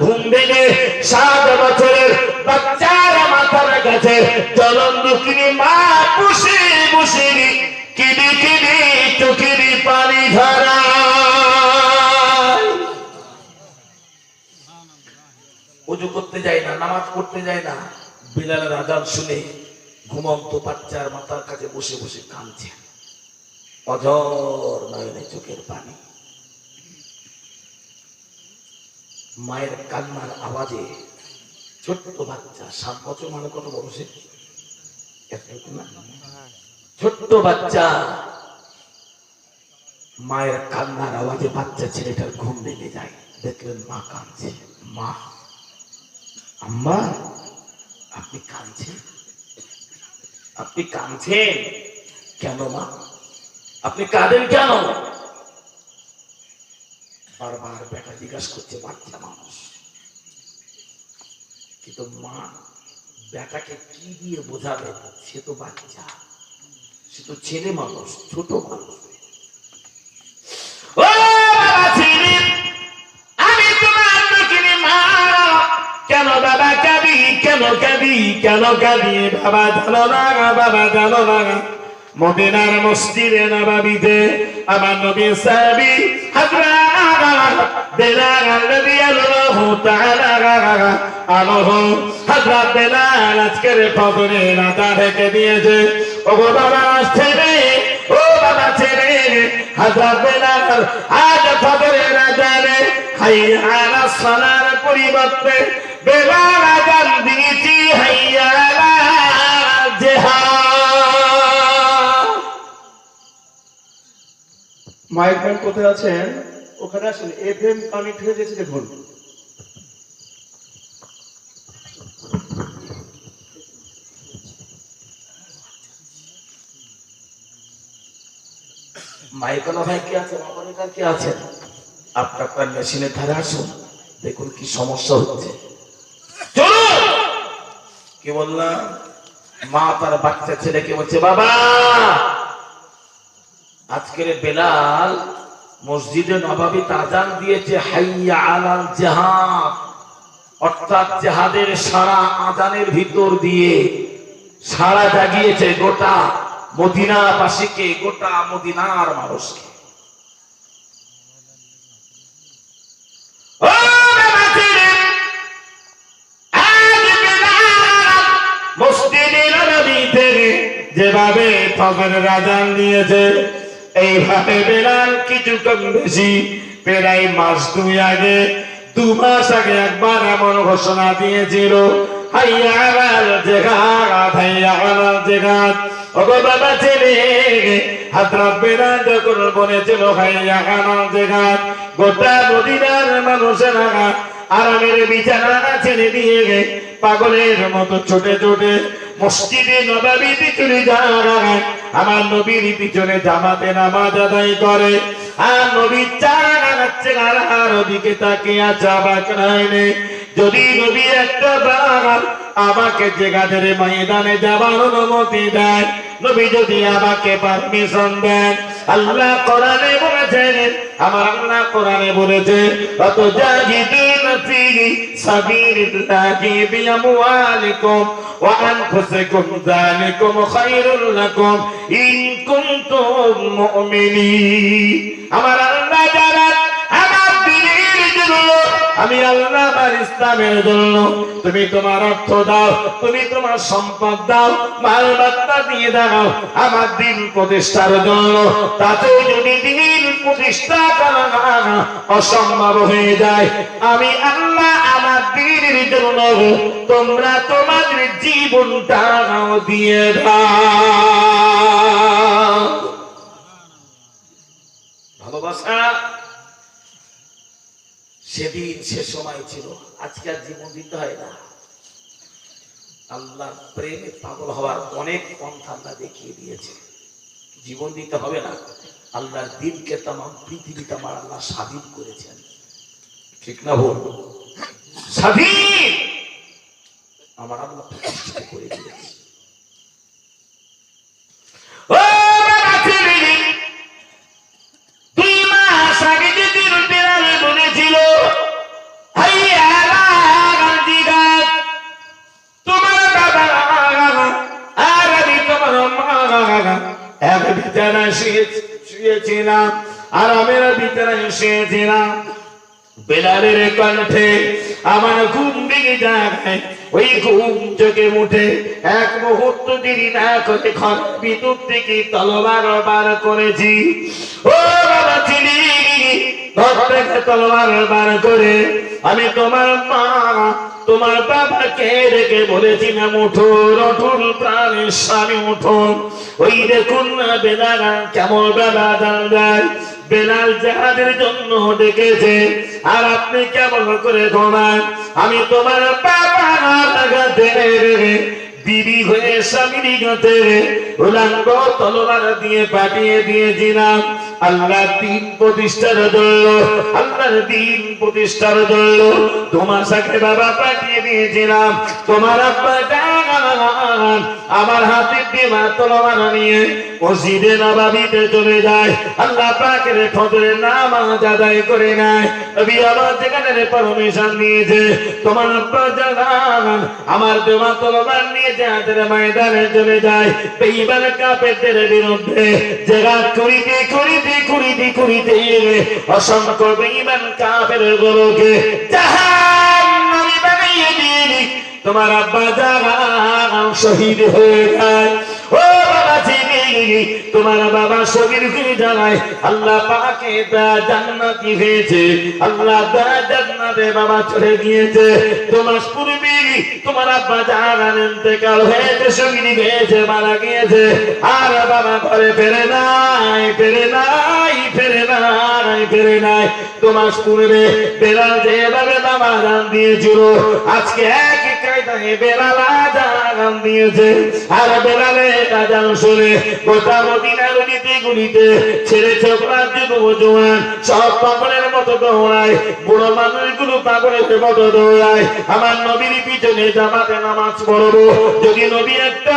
Speaker 1: ঘুম ভেঙে 7 বছরের বাচ্চার মাথার কাছে জনম দুঃখিনী মা বসে বসে কিনি কিনি চোখের পানি ঝরা। ওযু করতে যায় না, নামাজ পড়তে যায় না, বিলালের আযান শুনে ঘুমন্ত বাচ্চার মাথার কাছে বসে বসে কাঁদছে, অঝর নয়নে চোখের পানি। মায়ের কান্নার আওয়াজে ছোট্ট বাচ্চা, 7 বছর মানে কত বড় সে, ছোট্ট বাচ্চা, মায়ের কান্নার আওয়াজে বাচ্চা ছেলেটার ঘুম ভেঙে যায়। দেখলেন মা কাঁদছে। মা, আম্মা আপনি কাঁদছেন? আপনি কাঁদছেন কেন মা? আপনি কাঁদেন কেন? বারবার বেটা জিজ্ঞাসা করছে, বাচ্চা মানুষ, কিন্তু মা বেটাকে কি দিয়ে বোঝাবে? সে তো বাচ্চা, সে তো ছেলে মানুষ, ছোট মানুষ। ও বাবা ছেলে, আমি তোমার দুঃখিনী মা, কেন বাবা কাঁদি, কেন কাঁদি, কেন কাঁদি বাবা জানো না, বাবা জানো না। মদিনার মসজিদে নববীতে আমার নবী সাহাবী হযরত বেলাল রাদিয়াল্লাহু তাআলা আনহু, হযরত বেলাল আজকের ফজরের আযান রেখে দিয়েছে। ও বাবা ছেলে, ও বাবা ছেলে, হযরত বেলাল আজ ফজরের আযানে হাইয়া আলাস সালার পরিবর্তে বেলাল আযান দিয়েছি হাইয়া আলাল জিহাদ।
Speaker 3: মাইক ম্যান কোথায় আছেন? ওখানে আসেন, এফএম কানেক্ট হয়ে গেছে দেখুন।
Speaker 1: মাইকোনা ভাই কি আছেন? অপারেটর কি আছেন? আপনার মেশিনের ধারে আসুন, দেখুন কি সমস্যা হচ্ছে। চলুন। কি বললাম? মা তার বাচ্চা ছেলেকে বলছে, বাবা আজকের বেলাল মসজিদে নববীতে আযান দিয়েছে হাইয়া আলাল জিহাদ, অর্থাৎ জিহাদের সারা আযানের ভিতর দিয়ে সারা জাগিয়েছে গোটা মদিনাবাসীকে, গোটা মদিনার মানুষকে। মসজিদে নববীতে যেভাবে ফজরের আযান দিয়েছে, এইভাবে বেলাল কিছু কম বেশি প্রায় মাস 2 মাস আগে একবার এমন ঘোষণা দিয়েছিল, হাইয়া আলাল জিহাদ, হাইয়া আলাল জিহাদ। ও বাবা ছেলে, হযরত বেলাল যখন বলেছিল হাইয়া আলাল জিহাদ, গোটা মদিনার মানুষেরা আরামের বিছানা ছেড়ে দিয়ে পাগলের মতো ছোটে ছোটে মসজিদে নববীতে চলে যায়। আমার নবীর পিছনে জামাতে নামাজ আদায় করে, আর নবী চালাচ্ছে আর ওদিকে তাকিয়ে আছে, অবাক নয়। যদি নবী একটা বার আমাকে জিহাদের ময়দানে যাবার অনুমতি দেন, নবী যদি আমাকে পারমিশন দেন, আল্লাহ কোরআনে বলেছেন, আমার আল্লাহ কোরআনে বলেছে, অত জাহিদুনা ফি সাবিলিল্লাহি বিআমওয়ালিকুম ওয়া আনফুসিকুম যালিকুম খায়রুল লাকুম ইন কুনতুম মুমিনিন। আমার আল্লাহ যারা আমি আল্লাহ আর ইসলামের জন্য তুমি তোমার অর্থ দাও, তুমি তোমার সম্পদ দাও, মাল বার্তা দিয়ে দাও আমার দিন প্রতিষ্ঠার জন্য। তাতে যদি দিন প্রতিষ্ঠা করা অসম্ভব হয়ে যায়, আমি আল্লাহ আমার দিনের জন্য তোমরা তোমাদের জীবনটা দিয়ে দাও। ভালোবাসা সেদিন সে সময় ছিল, আজকে আর জীবন দিতে হয় না। আল্লাহর প্রেমে পাগল হওয়ার অনেক পন্থা আল্লাহ দেখিয়ে দিয়েছে। জীবন দিতে হবে না, আল্লাহর দিনকে তামাম পৃথিবীতে আমার আল্লাহ স্বাধীন করেছেন, ঠিক না বল? স্বাধীন আমার আল্লাহ প্রতিষ্ঠিত করে দিয়েছে। ও বাবা ছেলে, 2 মাস আগে যেদিন বেলাল বলেছিল হাইয়া আলাল জিহাদ, তোমার বাবা আর আমি তোমার মা এক বিছানায় শুয়েছিলাম, আরামের বিছানায় শুয়েছিলাম। বেলালের কণ্ঠে আমার ঘুম ভেঙে যায়। ওই ঘুম চোখে উঠে এক মুহূর্ত দেরি না করে ঘরের ভিতর থেকে তলোয়ার বার করেছি। ও বাবা ছিলি, ঘর থেকে তলোয়ার বার করে আমি তোমার মা তোমার বাবাকে রেখে বলেছিলাম উঠুন উঠুন প্রাণের স্বামী উঠুন। ওই দেখুন না বেলাল কেমন বেলা যায়, বেলাল জিহাদের জন্য ডেকেছে আর আপনি কেমন করে ঘুমান। আমি তোমার বাবা বিবি হয়ে স্বামীর গাতে উলাঙ্গ তলোয়ার দিয়ে পাঠিয়ে দিয়েছিলাম আল্লাহ দিন প্রতিষ্ঠার জন্য, আল্লাহর দিন প্রতিষ্ঠার জন্য তোমার সাথে বাবা পাঠিয়ে দিয়েছিলাম। তোমার আব্বা জান আমার হাতে দেওয়া তলোয়ার নিয়ে মসজিদে নববীতে চলে যায়, আল্লাহ পাকের ফজরের নামাজ আদায় করে নেয়। নবী আমার যেখানে পারমিশন নিয়েছে, তোমার আব্বা জান আমার দেওয়া তলোয়ার নিয়ে জিহাদের ময়দানে চলে যায় বেঈমান কাফেরদের বিরুদ্ধে। জিহাদ করিতে করিতে করিতে করিতে অসংখ্য বেঈমান কাফেরগুলোকে জাহান্নামে বানিয়ে দিয়ে তোমার আব্বা জান শহীদ হয়ে যায়। ও বাবা ছিলি, তোমার বাবা শহীদ হয়ে যায়, আল্লাহ পাকে জান্নাতি হয়েছে, আল্লাহ জান্নাতে বাবা চলে গিয়েছে। 2 মাস পূর্বে তোমার আব্বা জান ইন্তেকাল হয়েছে, শহীদ হয়েছে, মারা গিয়েছে। আর বাবা ঘরে ফেরে নাই, ফেরে নাই, ফেরে নাই, ফেরে নাই। 2 মাস পূর্বে বেলাল যেভাবে বাবা জান দিয়েছিল, আজকে একই কায়দায় বেলাল আজান দিয়েছে। আর বেলালের আজান শুনে গোটা মদিনার গলিতে গলিতে ছেলে ছোকরা যুবক জওয়ান সব পাগলের মতো দৌড়ায়, বুড়ো মানুষগুলো পাগলের মতো দৌড়ায়। আমার নবীর পিছনে জামাতে নামাজ পড়বো, যদি নবী একটা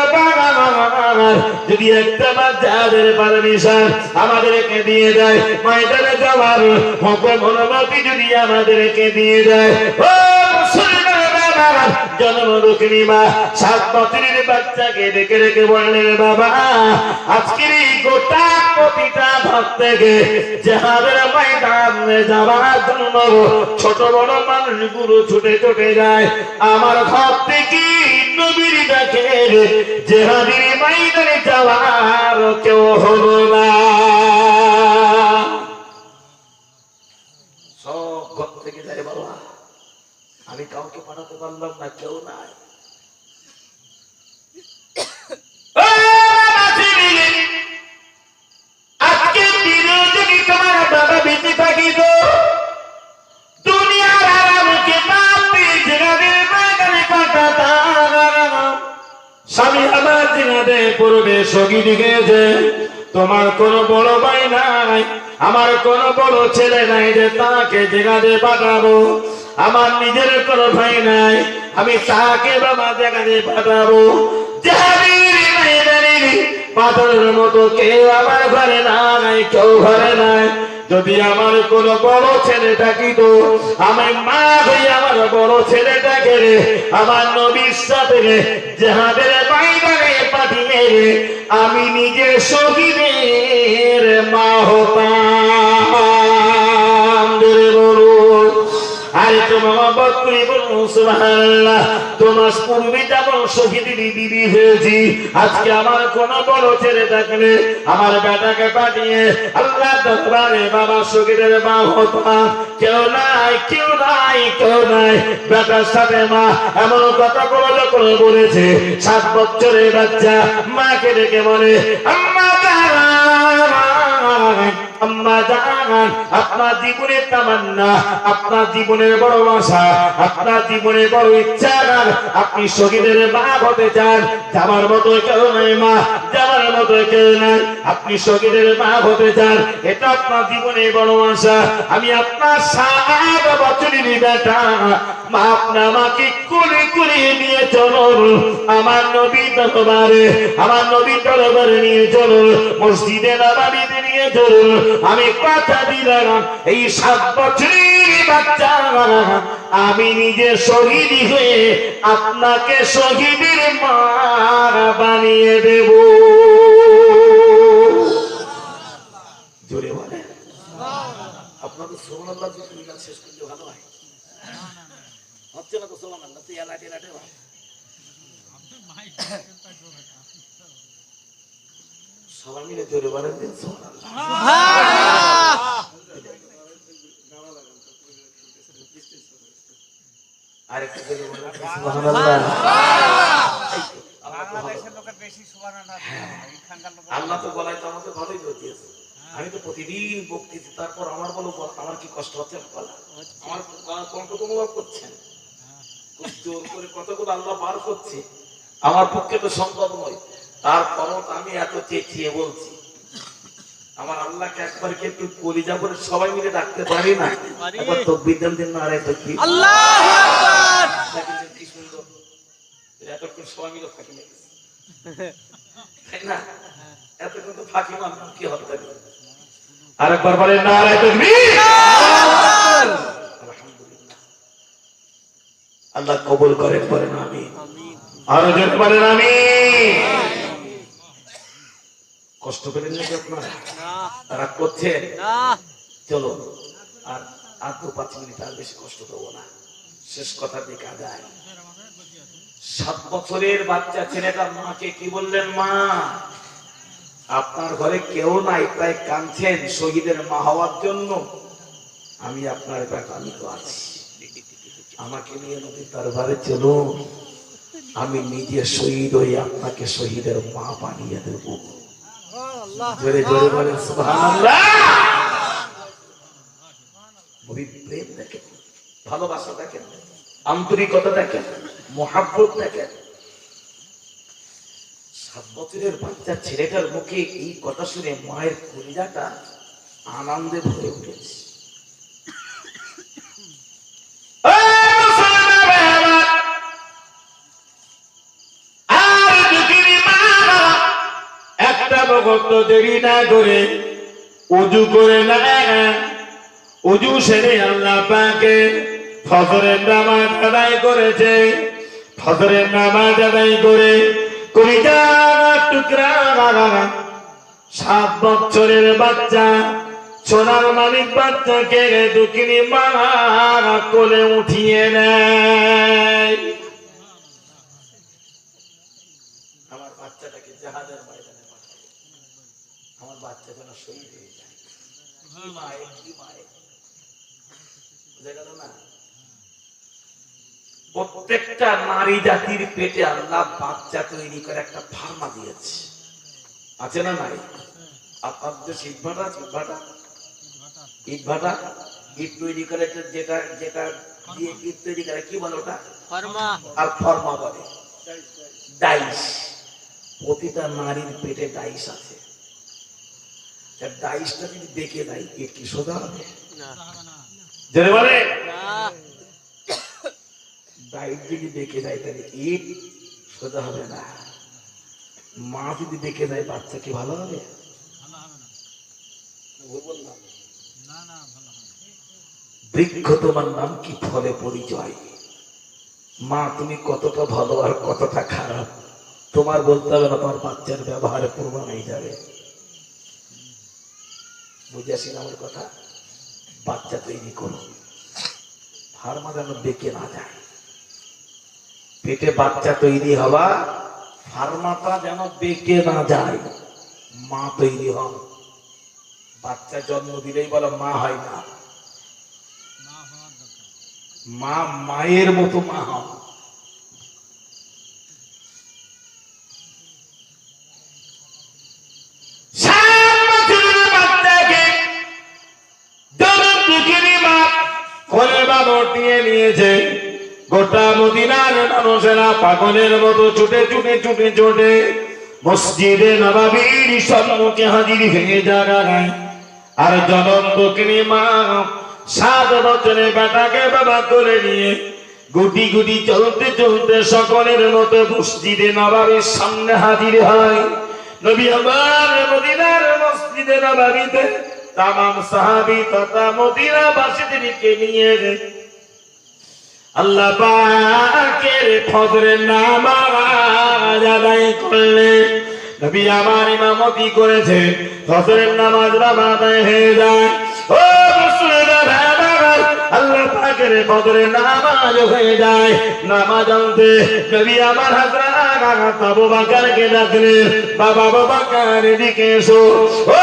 Speaker 1: যদি একটা বাচ্চাদের পারমিশন আমাদেরকে দিয়ে যায়, ময়দানে যাওয়ার হুকুম অনুমতি যদি আমাদেরকে দিয়ে যায়, ও মুসলমান জন্ম দুঃখিনী মা 7 বছরের বাচ্চাকে দেখে রেখে বললেন বাবা আজকের এই গোটা প্রতিটা ভক্তকে জিহাদের ময়দানে যাওয়ার জন্য ছোট বড় মানুষগুলো ছুটে ছুটে যায়। আমার ঘর থেকে নবীর ডাকে জিহাদের ময়দানে যাওয়ার কেউ হলো না। সব ঘর থেকে যায় বাবা, আমি কাউকে পাঠাতে পারলাম না, কেউ নাই। আজকে দিনে যদি তোমার বাবা বেঁচে থাকিত, দুনিয়ার আরামকে মাপে জিহাদের ময়দানে পাঠাতাম। স্বামী আমার জিহাদে পূর্বে শহীদ হয়েছে, তোমার কোনো বড় ভাই নাই, আমার কোনো বড় ছেলে নাই যে তাকে জিহাদে পাঠাবো। আমার নিজের কোনো ভাই নাই, আমি তাকে বাবা জিহাদে পাঠাবো। জিহাদের ময়দানে পাথরের মতো কেউ আমার ঘরে নাই, কেউ ঘরে নাই। যদি আমার কোন বড় ছেলে থাকিত, আমি মা হয়ে আমার বড় ছেলেটাকে আমার নবীর সাথে জিহাদের ময়দানে পাঠিয়ে আমি নিজে শহীদের মা হতাম। আরে মহব্বত করি বলুন সুবহানাল্লাহ। 2 মাস পূর্বে যেমন শহীদের বিবি হয়েছি, আজকে আমার কোন বড় ছেলে থাকলে আমার বেটাকে পাঠিয়ে আল্লাহ দরবারে বাবা শহীদের মা হতাম। কেউ নাই, কেউ নাই, কেউ নাই। বেটার সাথে মা এমন কথা যখন বলেছে, 7 বছরের বাচ্চা মাকে ডেকে বলে, আম্মা আম্মা জান, আপনার জীবনের তামান্না, আপনার জীবনের বড় আশা, আপনার জীবনের বড় ইচ্ছা, আপনি শহীদের মা হতে চান। যাবার মতো কেউ নাই মা, যাবার মতো কেউ নাই। আপনি শহীদের মা হতে চান, এটা আপনার জীবনের বড় আশা। আমি আপনার 7 বছরের বেটা, মা আপনি আমাকে কোলে কোলে নিয়ে চলুন, আমার নবী দরবারে, আমার নবী দরবারে নিয়ে চলুন, মসজিদে নববীতে নিয়ে চলুন। আমি কথা দিলাম, এই 7 বছরের বাচ্চা আমি নিজে শহীদ হয়ে আপনাকে শহীদের মা বানিয়ে দেব। জোরে বলে
Speaker 2: আপনাদের সুবহানাল্লাহ জিকির গান শেষ করলে ভালো হয়। হচ্ছে না তো সুবহানাল্লাহ, তুই এলাটে এলাটে ভাই।
Speaker 1: সবাই মিলে জোরে বলেন দিন সুবহানাল্লাহ। আরেকটু জোরে বলেন সুবহানাল্লাহ।
Speaker 2: আল্লাহ তো বলাই তো আমাকে ভালোই দিয়েছে। আমি তো প্রতিদিন বকতেছি, তারপর আমার বলো আমার কি কষ্ট হচ্ছে বলা, আমার কষ্ট অনুভব করছেন। খুব জোর করে কতগুলো আল্লাহ পার করছে, আমার পক্ষে তো সম্ভব নয়। তারপরও আমি এত চেঁচিয়ে বলছি, আমার আল্লাহকে একবার কি একটু কলিজা করে সবাই মিলে ডাকতে পারি না? একবার তাকবীর দেন দিন না, আরে তাকবীর, আল্লাহু আকবার। কি সুন্দর এতক্ষণ সবাই মিলে ফাঁকি মেরেছে, তাই না? এতক্ষণ তো ফাঁকি মারলাম, কি হবে তাই?
Speaker 1: আরেকবার বলেন নারে তাকবীর।
Speaker 2: আলহামদুলিল্লাহ,
Speaker 1: আল্লাহ কবুল করেন, বলেন আমিন। আরো জোরে বলেন আমিন।
Speaker 2: কষ্ট পেলেন নাকি আপনারা? রাগ করছেন? চলো আর 2-5 মিনিট আর বেশি কষ্ট দেবো না, শেষ কথা দেখা যায়। 7 বছরের বাচ্চা ছেলেটার মাকে কি বললেন? মা, আপনার ঘরে কেউ নাই, তাই কাঁদছেন শহীদের মা হওয়ার জন্য। আমি আপনার বেটা, আমি তো আছি, আমাকে নিয়ে নবীর দরবারে চলুন, আমি নিজে শহীদ হয়ে আপনাকে শহীদের মা বানিয়ে দেব। জোরে জোরে বলেন সুবহানাল্লাহ। নবীর প্রেম দেখেন, ভালোবাসা দেখেন, আন্তরিকতা দেখেন, মহব্বত দেখেন। 7 বছরের বাচ্চা ছেলেটার মুখে এই কথা শুনে মায়ের কলিজাটা আনন্দে ভরে উঠেছে।
Speaker 1: একটা বকত দেরি না করে উজু করে না, উজু সেরে আল্লাহ পাকে ফজরের নামাজ আদায় করেছে। ফজরের নামাজ আদায় করে কলিজার টুকরা 7 বছরের বাচ্চা, সোনার মালিক বাচ্চাকে দুঃখিনী মা কোলে উঠিয়ে নেয়।
Speaker 2: আমার বাচ্চাটাকে জাহাজের ময়দানে পাঠায়, আমার বাচ্চা যেন শহীদ হয়ে যায়। কি মায়ে, কি মায়ে, বুঝা গেল না? প্রত্যেকটা নারী জাতির পেটে আল্লাহ বাচ্চা তৈরি করে একটা ফার্মা দিয়েছে, আছে না নাই? আপনার যে ইটভাটা, ইটভাটা ইট তৈরি করে, যেটা যেটা দিয়ে ইট তৈরি করে কি বলে ওটা? ফার্মা। আর ফার্মা বলে ডাইস। প্রতিটা নারীর পেটে ডাইস আছে। ডাইসটা যদি দেখে দেয়, ইট কি সোজা হবে?
Speaker 1: জোরে বলে
Speaker 2: ডাইস যদি দেখে দেয়, তাহলে ইট সোজা হবে না। মা যদি দেখে দেয়, বাচ্চা কি ভালো হবে? বললাম বৃক্ষ তোমার নাম কি, ফলে পরিচয়। মা তুমি কতটা ভালো আর কতটা খারাপ তোমার বলতে হবে না, তোমার বাচ্চার ব্যবহারে প্রমাণ হয়ে যাবে। বুঝে আসি না আমার কথা? বাচ্চা তৈরি করো,
Speaker 1: ফার্মা যেন বেঁকে না যায়, পেটে বাচ্চা তৈরি হওয়া ফার্মাটা যেন বেঁকে না যায়, মা তৈরি হন। বাচ্চা জন্ম দিলেই বলো মা হয় না, মা মায়ের মতো মা হন। নিয়েছে গোটা মদিনার মানুষেরা পাগলের মতো ছুটে ছুটে ছুটে ছুটে মসজিদে নববীর সম্মুখে হাজির হয়ে জায়গায়। আর জনম দক্ষিণী মা 7 বছরের বেটাকে বাবা করে নিয়ে গুটি গুটি চলতে চলতে সকলের মতো মসজিদে নববীর সামনে হাজির হয়। নবী আমার মদিনার মসজিদে নববীতে তামাম সাহাবী তথা মদিনাবাসীদেরকে নিয়ে আল্লাহ পাকের ফজরের নামাজ আদায় করলেন। নবী আমার ইমামতি করেছে, ফজরের নামাজ আদায় হয়ে যায়। ও মুসলমানেরা, আল্লাহ পাকের ফজরের নামাজ হয়ে যায়। নামাজ আনতে নবী আমার হযরত আবু বকরকে ডাকলেন, বাবা আবু বকর এদিকে এসো। ও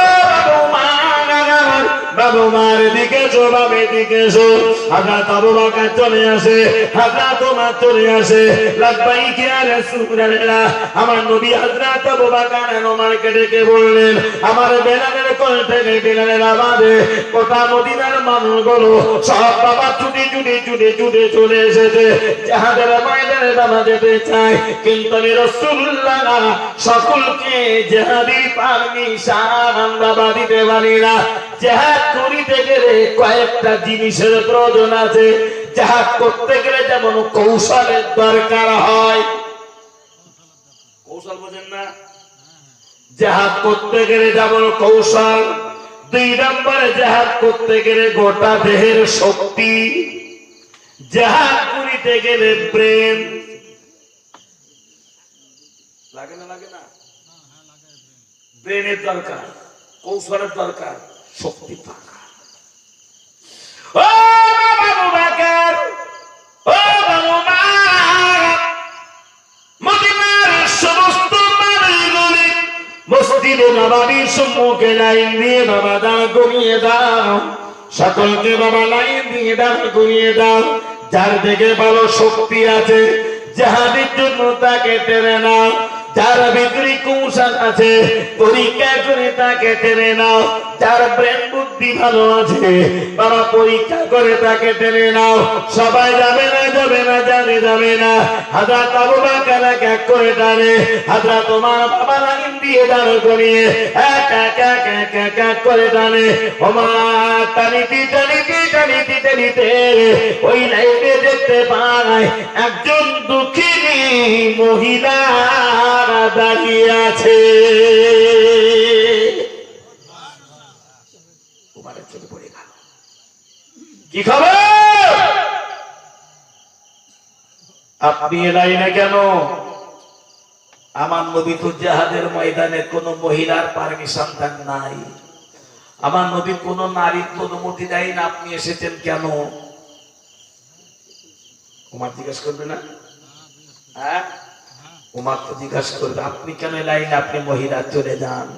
Speaker 1: বাবু মার দিকে এসো, বাবার দিকে এসো। হযরত আবু বকর চলে আসে, হযরত ওমর চলে আসে। লাব্বাইক ইয়া রাসূলুল্লাহ। আমার নবী হযরত আবু বকর ওমরকে ডেকে বললেন, আমার বেলালের কোল থেকে বেলালের আওয়াজে গোটা মদিনার মানুষগুলো সব বাবা ছুটে ছুটে ছুটে ছুটে চলে এসেছে, জিহাদের ময়দানে নামা যেতে চায়। কিন্তু আমি রাসূলুল্লাহ সকলকে জিহাদি পারমিশন আমরা দিতে পারি না। জিহাদ করিতে গেলে কয়েকটা জিনিসের প্রয়োজন আছে। জিহাদ করতে গেলে যেমন কৌশলের দরকার হয়, কৌশল বোঝেন না? জিহাদ করতে গেলে যেমন কৌশল, 2 নম্বরে জিহাদ করতে গেলে গোটা দেহের শক্তি, জিহাদ করিতে গেলে ব্রেন লাগে না, লাগে না? ব্রেনের দরকার, কৌশলের দরকার, শক্তি দরকার। ও বাবু বকর, ও বাবু মার, মদিনার সমস্ত মানুষগুলি মসজিদে নববীর সম্মুখে লাইন দিয়ে বাবা দাঁড় করিয়ে দাও। সকলকে বাবা লাইন দিয়ে দাঁড় করিয়ে দাও। যার দিকে ভালো শক্তি আছে জিহাদের জন্য তাকে টেনে নাও। যার ভিতরে কৌশল আছে পরীক্ষা করে তাকে টেনে নাও। যার ব্রেন বুদ্ধি ভালো আছে বাবা পরীক্ষা করে তাকে টেনে নাও। সবাই যাবে না, যাবে না, জানে যাবে না। হযরত আবু বকর এক করে টানে, হযরত ওমর বাবা লাইন দিয়ে দাঁড় করিয়ে এক এক এক এক এক এক করে টানে। ওমর টানিতে টানিতে টানিতে টানিতে ওই লাইনে দেখতে পায় একজন দুঃখিনী মহিলা দাঁড়িয়ে আছে। কি খবর? আপনি এলাই না কেন? আমার নবী তো জিহাদের ময়দানে কোন মহিলার পারমিশন দেন নাই। আমার নবী কোন নারীর অনুমতি দেয় না। আপনি এসেছেন কেন? ওমর জিজ্ঞাসা করবে না? হ্যাঁ, ওমর তো জিজ্ঞাসা করবে আপনি কেন লাইন, আপনি মহিলা চলে যান।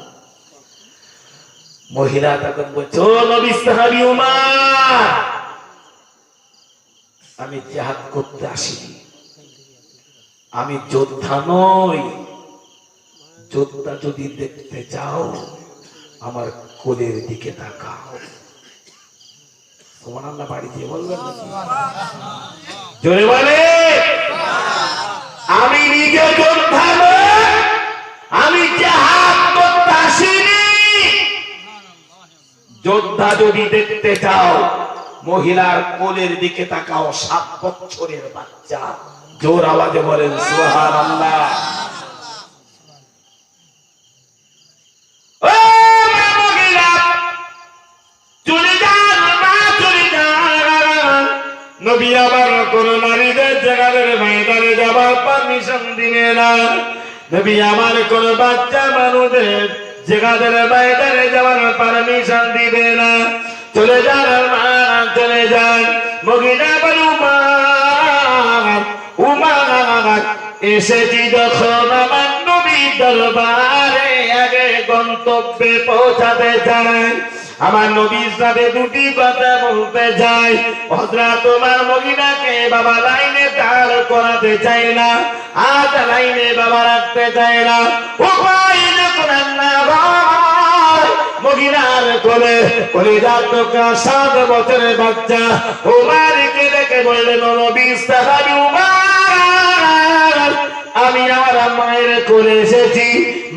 Speaker 1: মহিলা তখন বলছে, ও নবী সাহাবী ওমর, আমি জিহাদ করতে আসিনি, আমি যোদ্ধা নই। যোদ্ধা যদি দেখতে চাও আমার কোলের দিকে তাকাও। সুবহানাল্লাহ বাড়ি দিয়ে বলবেন নাকি? জোরে বলে। আমি নিজে যোদ্ধা নই, আমি জিহাদ করতে আসিনি। যোদ্ধা যদি দেখতে চাও মহিলার কোলের দিকে তাকাও। 7 বছরের বাচ্চা। জোর আওয়াজে বলেন সুবহানাল্লাহ। নবী আবার কোন নারীদের জিহাদের ময়দানে যাবার পারমিশন দিবে না। নবী আমার কোন বাচ্চা মানুষদের জিহাদের ময়দানে যাবার পারমিশন দিবে না। চলে যান, চলে যান। মহিলা বলু এসেছি যখন আমার নবীর দরবারে আগে গন্তব্যে পৌঁছাতে চাই আমার নবীর সাথে দুটি কথা বলতে চাই হযরত তোমার মহিলাকে বাবা লাইনে দাঁড় করাতে চাই না আজ লাইনে বাবা রাখতে চাই না ও ভাই যখন না মহিলার কোলে যাত 7 বছরের বাচ্চা উমারকে দেখে বললেন নবী সাহাবী উমার আমি আমার মায়ের কোলে এসেছি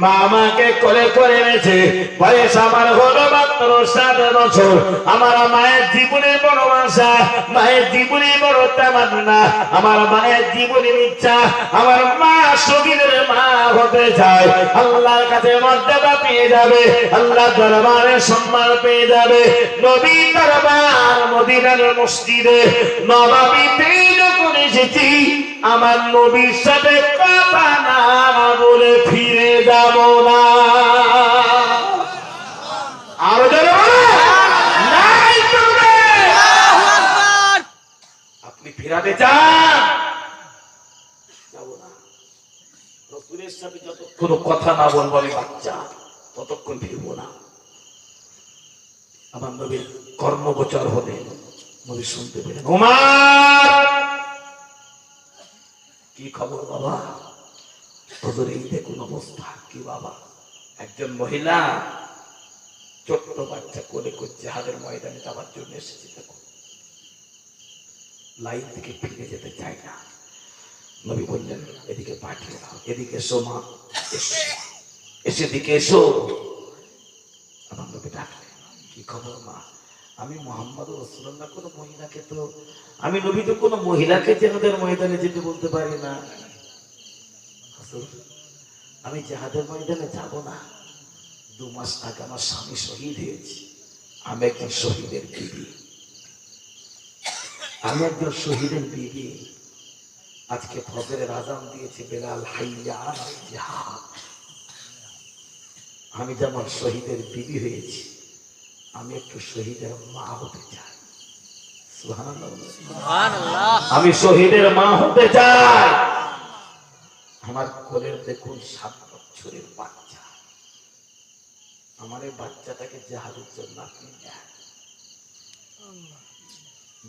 Speaker 1: মা আমাকে কোলে করে এনেছে বয়স আমার হলো মাত্র 7 বছর আমার মায়ের জীবনে বড় আশা মায়ের জীবনে বড় তামান্না আমার মায়ের জীবনে ইচ্ছা আমার মা শহীদের মা হতে চায় আল্লাহর কাছে মর্যাদা পেয়ে যাবে আল্লাহ দরবারে সম্মান পেয়ে যাবে নবী দরবার মদিনার মসজিদে নববীতে যখন এসেছি আমার নবীর সাথে কথা না বলে ফিরে যাব না আরো জোরে নাই তুমি আপনি ফিরাতে চান যাব না রাসূলের সাথে যতক্ষণ কথা না বলবো আমি বাচ্চা ততক্ষণ ফিরবো না আমার নবীর কর্মগোচর হলে নবী শুনতে পেলেন ওমর কি খবর বাবা হুজুর এই দেখুন অবস্থা কি বাবা একজন মহিলা ছোট্ট বাচ্চা কোলে করছে হাতের ময়দানে যাওয়ার জন্য এসেছে দেখুন লাইন থেকে ফিরে যেতে চায় না নবী বললেন এদিকে পাঠিয়ে দাও এদিকে এসো মা এসে দিকে এসো আমার নবী ডাকলেন কি খবর মা আমি মুহাম্মদ রাসূলুল্লাহ কোন মহিলাকে তো আমি নবী তো কোন মহিলাকে জিহাদের ময়দানে যেতে বলতে পারি না আমি জিহাদের ময়দানে যাব না 2 মাস আগে আমার স্বামী শহীদ হয়েছে আমি একজন শহীদের বিবি আজকে ফজরের আযান দিয়েছে বেলাল হাইয়া আলাল জিহাদ আমি যেমন শহীদের বিবি হয়েছি আমি একটু শহীদের মা হতে চাই সুবহানাল্লাহ আমি শহীদের মা হতে চাই আমার কোলের দেখুন 7 বছরের বাচ্চা আমার এই বাচ্চাটাকে জিহাদের জন্য আপনি নেন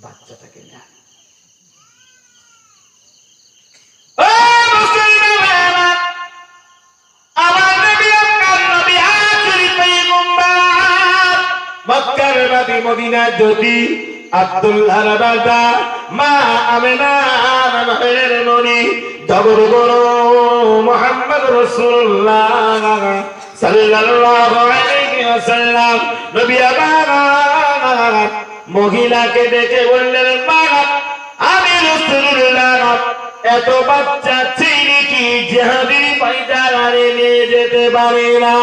Speaker 1: বাচ্চাটাকে নেন মক্কার নবী মদিনার জ্যোতি আব্দুল্লাহর বাবা মা আমিনার মায়ের মনি জবর বড় মুহাম্মদ রাসূলুল্লাহ সাল্লাল্লাহু আলাইহি ওয়াসাল্লাম নবী আমার মহিলাকে দেখে বললেন মা আমি রাসূলুল্লাহ এত বাচ্চা ছেলে কি জিহাদের ময়দানে নিয়ে যেতে পারে না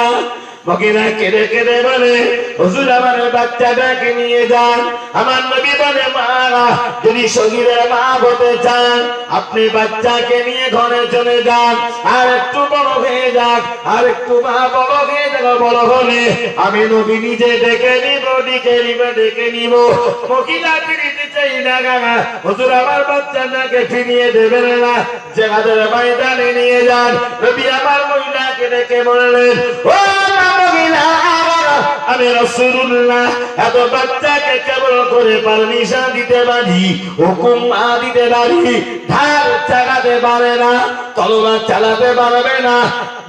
Speaker 1: মহিলা কেঁদে কেঁদে বলে হুজুর আমার বাচ্চাটাকে নিয়ে যান আমার নবী বলে মা যদি শহীদের মা হতে চান আপনি বাচ্চাকে নিয়ে ঘরে চলে যান আর একটু বড় হয়ে যাক আর একটু মা বড় হয়ে যাক বড় হলে আমি নবী নিজে ডেকে নিব মহিলা ফিরিতে চাই না হুজুর আমার বাচ্চাটাকে ফিরিয়ে দেবেন না জিহাদের ময়দানে নিয়ে যান নবী আমার মহিলাকে ডেকে বললেন ও আমি রাসূলুল্লাহ এত বাচ্চাকে কেবল করে পারমিশন দিতে পারি হুকুম দিতে পারি ঢাল চালাতে পারে না তলোয়ার চালাতে পারবে না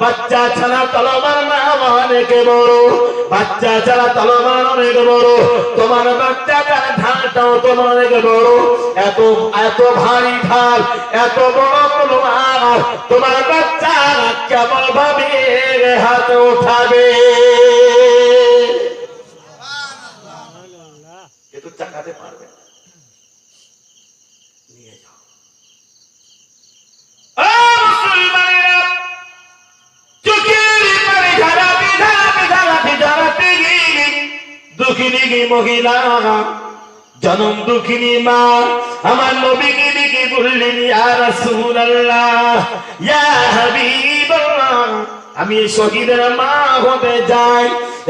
Speaker 1: বাচ্চা ছাড়া তলোয়ার না অনেক বড় বাচ্চা ছাড়া তলোয়ার অনেক বড় তোমার বাচ্চা ছাড়া ঢালটাও তোমার অনেক বড় এত এত ভারী ঢাল এত বড় তলোয়ার তোমার বাচ্চা কেমন ভাবে হাতে উঠাবে এত চাকাতে পারবে না নিয়ে যাও মুসলমানেরা চোখের পানি ঝরাতে দুঃখিনী মহিলা জনম দুঃখিনী মা আমার নবীকে দেখে বললেন ইয়া রাসূলুল্লাহ ইয়া হাবিবাল্লাহ আমি শহীদের মা হতে যাই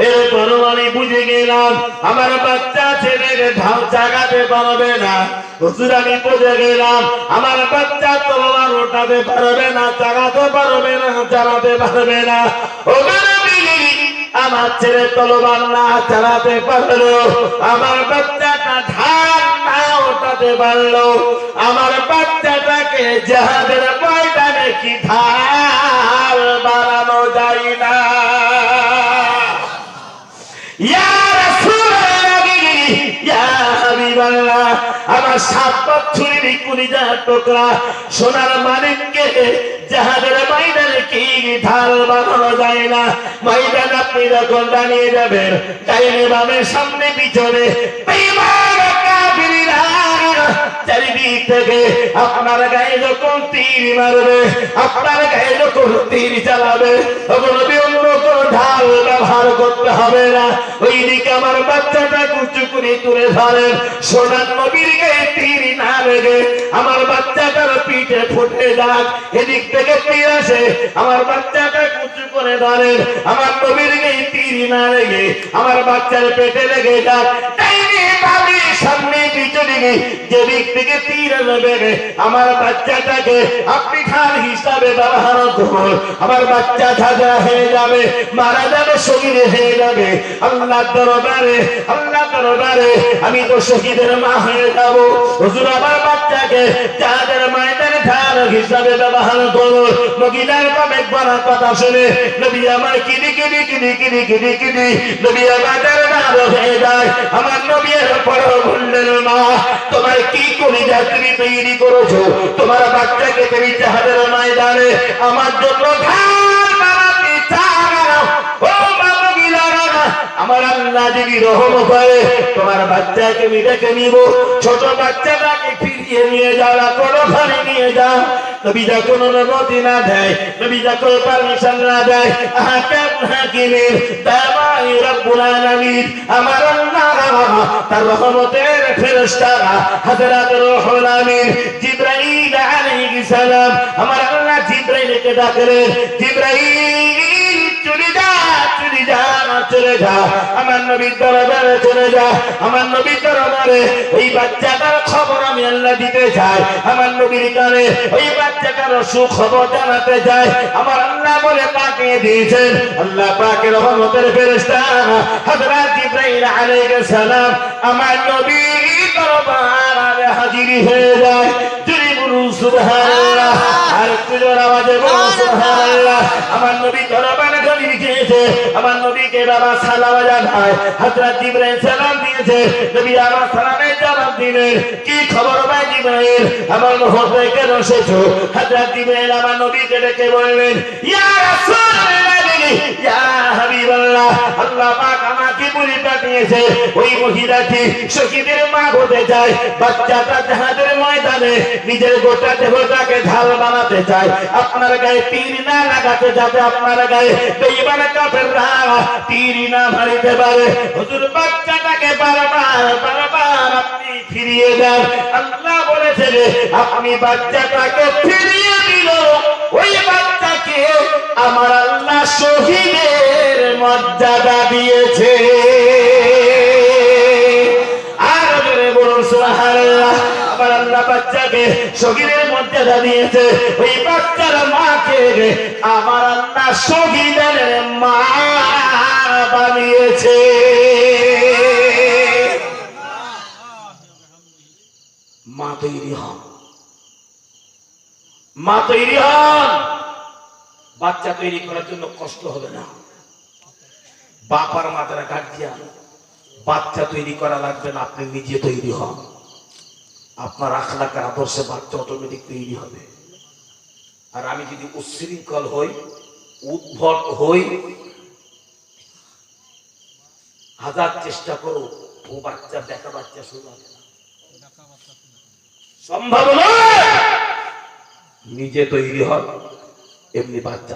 Speaker 1: এরপরও আমি বুঝে গেলাম আমার বাচ্চা ছেলেকে ঢাল চাগাতে পারবে না। হুজুর আমি বুঝে গেলাম আমার বাচ্চা তলোয়ার ওঠাতে পারবে না, চাগাতে পারবে না, চালাতে পারবে না। ও আমার ছেলে তলোয়ার না চালাতে পারলো, আমার বাচ্চাটা ঢাল না ওঠাতে পারলো, আমার বাচ্চাটাকে জিহাদের ময়দানে কি ঢাল বানানো যায় না? ইয়া রাসূলুল্লাহ, ইয়া হাবিবাল্লাহ, আমার 7 বছরের কলিজার টুকরা সোনার মানিককে জিহাদের ময়দানে কি ঢাল বানানো যায় না? ময়দান আপনি যখন দাঁড়িয়ে যাবেন, ডাইনে বামে সামনে পিছনে বেঈমান কাফিররা চারিদিক থেকে আপনার গায়ে যখন তীর মারবে, আপনার গায়ে যখন তীর চালাবে, তখন অন্য কোনো ঢাল ব্যবহার করতে হবে না। ওইদিকে আমার বাচ্চাটা উঁচু করে তুলে ধরেন, সোনার নবীর গায়ে তীর না লেগে আমার বাচ্চাটার পিঠে ফুটে যাক। এদিক থেকে তীর আসে, আমার বাচ্চাটা উঁচু করে ধরেন, আমার নবীর গায়ে তীর না লেগে আমার বাচ্চার পেটে লেগে যাক। সামনে পিছনে যেদিক থেকে তীর নেবে আমার বাচ্চাটাকে আপনি ঢাল হিসাবে ব্যবহার করুন। আমার বাচ্চা ঝাঁঝা হয়ে যাবে, মারা যাবে, শহীদ হয়ে যাবে। আল্লাহর দরবারে, আল্লাহর দরবারে আমি তো শহীদের মা হয়ে যাব। হুজুর আমার বাচ্চাকে যাদের ময়দানে ঢাল হিসাবে ব্যবহার করুন। মদিনার অনেক বড় কথা শুনে নবী আমার কিনি কিনি কিনি কিনি কিনি কিনি নবী আমার দরবার হয়ে যায়। আমার নবীর পরে বললেন, মা তোমার কি কলিজা তুমি তৈরি করেছো? তোমার বাচ্চাকে তুমি জিহাদের ময়দানে আমার জন্য ঢাল বানাতে চাও? ও বাবাগিলারা, আমার আল্লাহ যদি রহম করে তোমার বাচ্চাকে আমি ডেকে নিব, ছোট বাচ্চাটাকে ফিরিয়ে নিয়ে যাও, কোনো ঘরে নিয়ে যাও। নবী যখন অনুমতি না দেয়, নবী যখন পারমিশন না দেয়, হাকিমের দামাই রব্বুল আলামিন আমার আল্লাহ তার রহমতের ফেরেশতারা হযরত রূহুল আমিন জিবরাইল আলাইহিস সালাম আমার আল্লাহ জিবরাইলকে ডাকলেন, জিবরাইল চলে যা, চলে যা, চলে যা, আমার নবীর দরবারে চলে যা। আমার নবীর দরবারে ওই বাচ্চাটার খবর আমি আল্লাহ দিতে চাই। আমার নবীর কানে ওই বাচ্চাটার সুখবর জানাতে চাই। আমার আল্লাহ বলে পাঠিয়ে দিয়েছেন, আল্লাহ পাকের রহমতের ফেরেশতা হযরত জিবরাইল আলাইহিস সালাম আমার নবীর দরবারে হাজির হয়ে যায়। যদি বলুন সুবহানাল্লাহ, আর একটু জোরে আওয়াজে বলুন সুবহানাল্লাহ। আমার নবী দরবারে গলি লিখেছে, আমার নবীকে বাবা সালাম জানায়, হযরত জিবরাইল সালাম দিয়েছে, নবী আমার সালামের জবাব দিলেন, কি খবর ভাই জিবরাইল, আমার মহতে কেন এসেছো? হযরত জিবরাইল আমার নবীকে ডেকে বললেন, ইয়া রাসূলুল্লাহ, ইয়া হাবিবাল্লাহ, আল্লাহ পাক আমাকে বলে পাঠিয়েছে ওই মহিলাটি শহীদের মা হতে চায়, বাচ্চাটা জিহাদের ময়দানে নিজের গোটা দেহটাকে ঢাল বানাতে চায়, আপনার গায়ে তীর না লাগাতে, যাতে আপনার গায়ে বেঈমান কাফেররা তীর না মারিতে পারে। হুজুর বাচ্চাটাকে বারবার বারবার আপনি ফিরিয়ে দেন। আল্লাহ বলেছেন আপনি বাচ্চাটাকে ফিরিয়ে দিল, ওই বাচ্চাকে আমার আল্লাহ শহীদের মর্যাদা দিয়েছে। আর জোরে বলুন সুবহানাল্লাহ। আমার আল্লাহ বাচ্চাকে শহীদের মর্যাদা দিয়েছে, ওই বাচ্চার মাকে আমার আল্লাহ শহীদের মা বানিয়েছে। মা তৈরি হন, মা তৈরি হন। বাচ্চা তৈরি করার জন্য কষ্ট হবে না। বাপার মাতারা গার্জিয়ান, বাচ্চা তৈরি করা লাগবে না, আপনি নিজে তৈরি হন। আপনার আখলাকের আদর্শে বাচ্চা অটোমেটিক তৈরি হবে। আর আমি যদি উচ্ছৃঙ্খল হই, উদ্ভট হই, হাজার চেষ্টা করো, ও বাচ্চা দেখা বাচ্চা শুরু হবে না, সম্ভব নয়। নিজে তৈরি হন, এমনি বাচ্চা